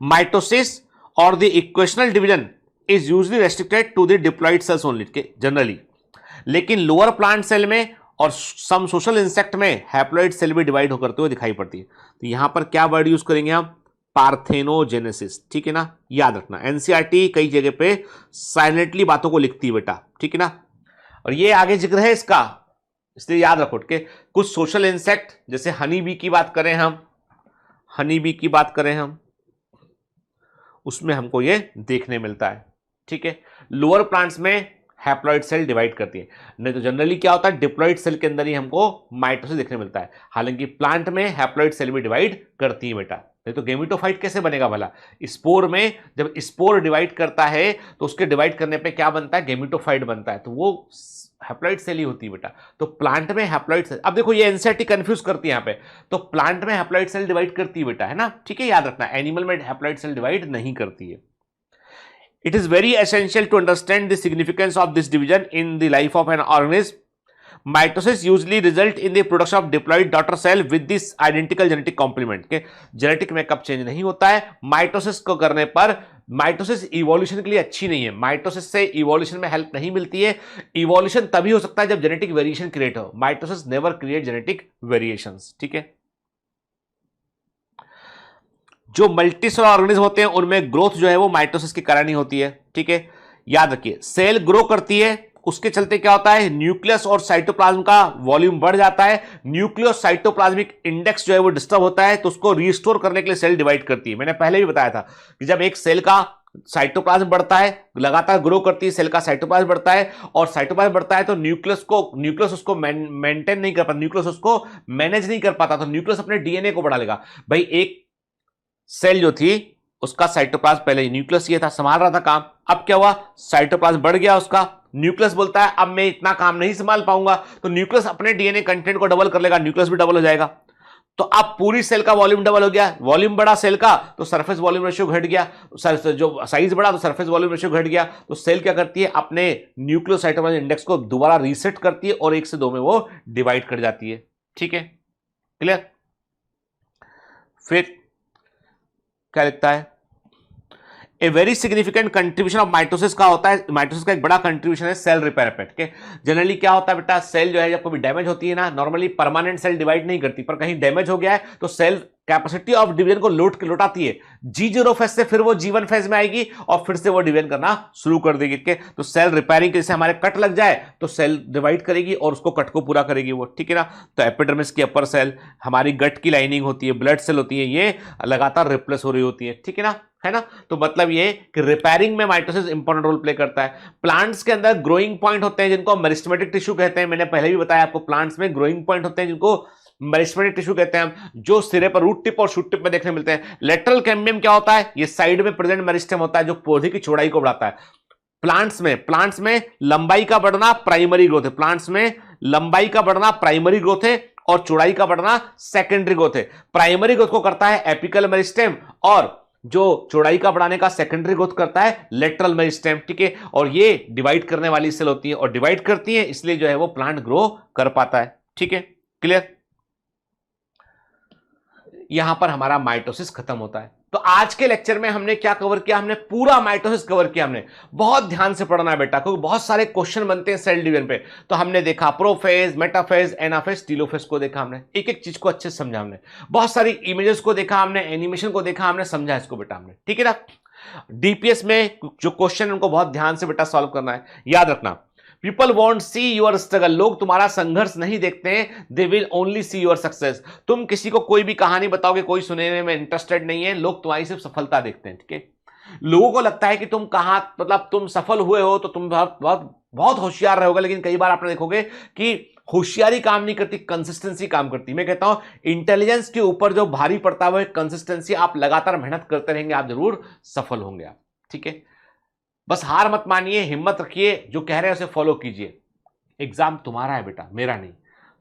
माइटोसिस और the equational division is usually restricted to the diploid cells only, generally, लेकिन लोअर प्लांट सेल में और सम सोशल इंसेक्ट में हैप्लॉइड सेल भी डिवाइड होकर हुए दिखाई पड़ती है। तो यहां पर क्या वर्ड यूज करेंगे हम? पार्थेनोजेनेसिस। ठीक है ना, याद रखना, एनसीईआरटी कई जगह पे साइलेंटली बातों को लिखती है बेटा। ठीक है ना, और ये आगे जिक्र है इसका, इसलिए याद रखो कि कुछ सोशल इंसेक्ट, जैसे हनी बी की बात करें हम, हनी बी की बात करें हम, उसमें हमको ये देखने मिलता है। ठीक है, लोअर प्लांट्स में हैप्लॉइड सेल डिवाइड करती है। नहीं तो जनरली क्या होता है, डिप्लॉइड सेल के अंदर ही हमको माइटोसिस देखने मिलता है। हालांकि प्लांट में हैप्लॉइड सेल भी डिवाइड करती है बेटा। नहीं तो गेमिटोफाइट कैसे बनेगा भला? स्पोर में जब स्पोर डिवाइड करता है तो उसके डिवाइड करने पे क्या बनता है, गेमिटोफाइट बनता है, तो वो हैप्लॉइड सेल ही होती है बेटा। तो प्लांट में हैप्लॉइड सेल, अब देखो ये एनसीईआरटी कंफ्यूज करती है यहाँ पे, तो प्लांट में हैप्लॉइड सेल डिवाइड करती है बेटा, है ना, ठीक है, याद रखना। एनिमल में हैप्लॉइड सेल डिवाइड नहीं करती है। It is very essential to understand the significance of this division in the life of an organism. Mitosis usually result in the production of diploid daughter cell with this identical genetic complement. के जेनेटिक मेकअप चेंज नहीं होता है। माइटोसिस को करने पर माइटोसिस इवोल्यूशन के लिए अच्छी नहीं है। माइटोसिस से इवोल्यूशन में हेल्प नहीं मिलती है। इवोल्यूशन तभी हो सकता है जब जेनेटिक वेरिएशन क्रिएट हो। Mitosis never create genetic variations, ठीक है। जो मल्टीसेलुलर ऑर्गेनिज्म होते हैं उनमें ग्रोथ जो है वो माइटोसिस के कारण ही होती है, ठीक है, याद रखिए। सेल ग्रो करती है, उसके चलते क्या होता है, न्यूक्लियस और साइटोप्लाज्म का वॉल्यूम बढ़ जाता है। न्यूक्लियस साइटोप्लाज्मिक इंडेक्स जो है वो डिस्टर्ब होता है, तो उसको रिस्टोर करने के लिए सेल डिवाइड करती है। मैंने पहले भी बताया था कि जब एक सेल का साइटोप्लाज्म बढ़ता है, लगातार ग्रो करती है, सेल का साइटोप्लाज्म बढ़ता है, और साइटोप्लाज्म बढ़ता है तो न्यूक्लियस उसको मेंटेन नहीं कर पाता, न्यूक्लियस उसको मैनेज नहीं कर पाता, तो न्यूक्लियस अपने डीएनए को बढ़ा लेगा। भाई एक सेल जो थी उसका साइटोप्लाज्म पहले न्यूक्लियस ये था, संभाल रहा था काम, अब क्या हुआ, साइटोप्लाज्म बढ़ गया उसका, न्यूक्लियस बोलता है अब मैं इतना काम नहीं संभाल पाऊंगा, तो न्यूक्लियस अपने डीएनए कंटेंट को डबल कर लेगा, न्यूक्लियस भी डबल हो जाएगा। तो अब पूरी सेल का वॉल्यूम डबल हो गया, वॉल्यूम बढ़ा सेल का तो सरफेस वॉल्यूम रेशियो घट गया, जो साइज बढ़ा तो सरफेस वॉल्यूम रेशियो घट गया। तो सेल क्या करती है, अपने न्यूक्लियोसाइटोप्लाज्म इंडेक्स को दोबारा रीसेट करती है और 1 से 2 में वो डिवाइड कर जाती है, ठीक है, क्लियर। फिर क्या लिखता है, a very significant contribution of mitosis का होता है, माइटोसिस का एक बड़ा कंट्रीब्यूशन है सेल रिपेयर पे, ठीक है। जनरली क्या होता है बेटा, सेल जो है जब कभी डैमेज होती है ना, नॉर्मली परमानेंट सेल डिवाइड नहीं करती, पर कहीं डैमेज हो गया है तो सेल कैपेसिटी ऑफ डिवीजन को लौटाती है। G0 फेज से फिर वो G1 फेज में आएगी और फिर से वो डिवीजन करना शुरू कर देगी, ठीक है। तो सेल रिपेयरिंग, जैसे हमारे कट लग जाए तो सेल डिवाइड करेगी और उसको कट को पूरा करेगी वो, ठीक है ना। तो एपिडर्मिस की अपर सेल, हमारी गट की लाइनिंग होती है, ब्लड सेल होती है, ये लगातार रिप्लेस हो रही होती है, ठीक है ना, है ना। तो मतलब ये कि रिपेयरिंग में माइटोसिस इंपॉर्टेंट रोल प्ले करता है। प्लांट्स के अंदर ग्रोइंग पॉइंट होते हैं जिनको मेरिस्टेमेटिक टिश्यू कहते हैं। मैंने पहले भी बताया आपको, प्लांट्स में ग्रोइंग पॉइंट होते हैं जिनको मेरिस्टेमेटिक टिश्यू कहते हैं हम, जो सिरे पर रूट टिप और शूट टिप में देखने मिलते हैं। लेटरल कैम्बियम क्या होता है, ये साइड में प्रेजेंट मेरिस्टेम होता है जो पौधे की चौड़ाई को बढ़ाता है। प्लांट्स में लंबाई का बढ़ना प्राइमरी ग्रोथ है, प्लांट्स में लंबाई का बढ़ना प्राइमरी ग्रोथ है और चौड़ाई का बढ़ना सेकेंडरी ग्रोथ है। प्राइमरी ग्रोथ को करता है एपिकल मेरिस्टेम और जो चौड़ाई का बढ़ाने का सेकेंडरी ग्रोथ करता है लेटरल मेरिस्टेम, ठीक है। और ये डिवाइड करने वाली सेल होती है और डिवाइड करती है, इसलिए जो है वो प्लांट ग्रो कर पाता है, ठीक है, क्लियर। यहां पर हमारा माइटोसिस खत्म होता है। तो आज के लेक्चर में हमने क्या कवर किया, हमने पूरा माइटोसिस कवर किया। हमने बहुत ध्यान से पढ़ना है बेटा, क्योंकि बहुत सारे क्वेश्चन बनते हैं सेल डिवीजन पे। तो हमने देखा प्रोफेज, मेटाफेज, एनाफेज, टीलोफेज को देखा, हमने एक एक चीज को अच्छे से समझा, हमने बहुत सारी इमेजेस को देखा, हमने एनिमेशन को देखा, हमने समझा इसको बेटा हमने, ठीक है ना। डीपीएस में जो क्वेश्चन है उनको बहुत ध्यान से बेटा सॉल्व करना है, याद रखना। People won't see your struggle, लोग तुम्हारा संघर्ष नहीं देखते हैं, they will only see your success. तुम किसी को कोई भी कहानी बताओगे, कोई सुनने में इंटरेस्टेड नहीं है, लोग तुम्हारी सिर्फ सफलता देखते हैं, ठीक है। लोगों को लगता है कि तुम कहां, मतलब तुम सफल हुए हो तो तुम बहुत बहुत बहुत होशियार रहोगे, लेकिन कई बार आपने देखोगे कि होशियारी काम नहीं करती, कंसिस्टेंसी काम करती। मैं कहता हूं इंटेलिजेंस के ऊपर जो भारी पड़ता है वो कंसिस्टेंसी। आप लगातार मेहनत करते रहेंगे, आप जरूर सफल होंगे आप, ठीक है। बस हार मत मानिए, हिम्मत रखिए, जो कह रहे हैं उसे फॉलो कीजिए। एग्जाम तुम्हारा है बेटा, मेरा नहीं।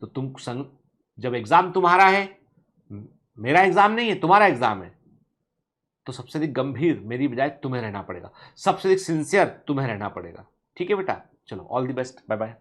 तो जब एग्जाम तुम्हारा है, मेरा एग्जाम नहीं है, तुम्हारा एग्जाम है, तो सबसे अधिक गंभीर मेरी बजाय तुम्हें रहना पड़ेगा, सबसे अधिक सिंसियर तुम्हें रहना पड़ेगा, ठीक है बेटा। चलो, all the best, bye bye.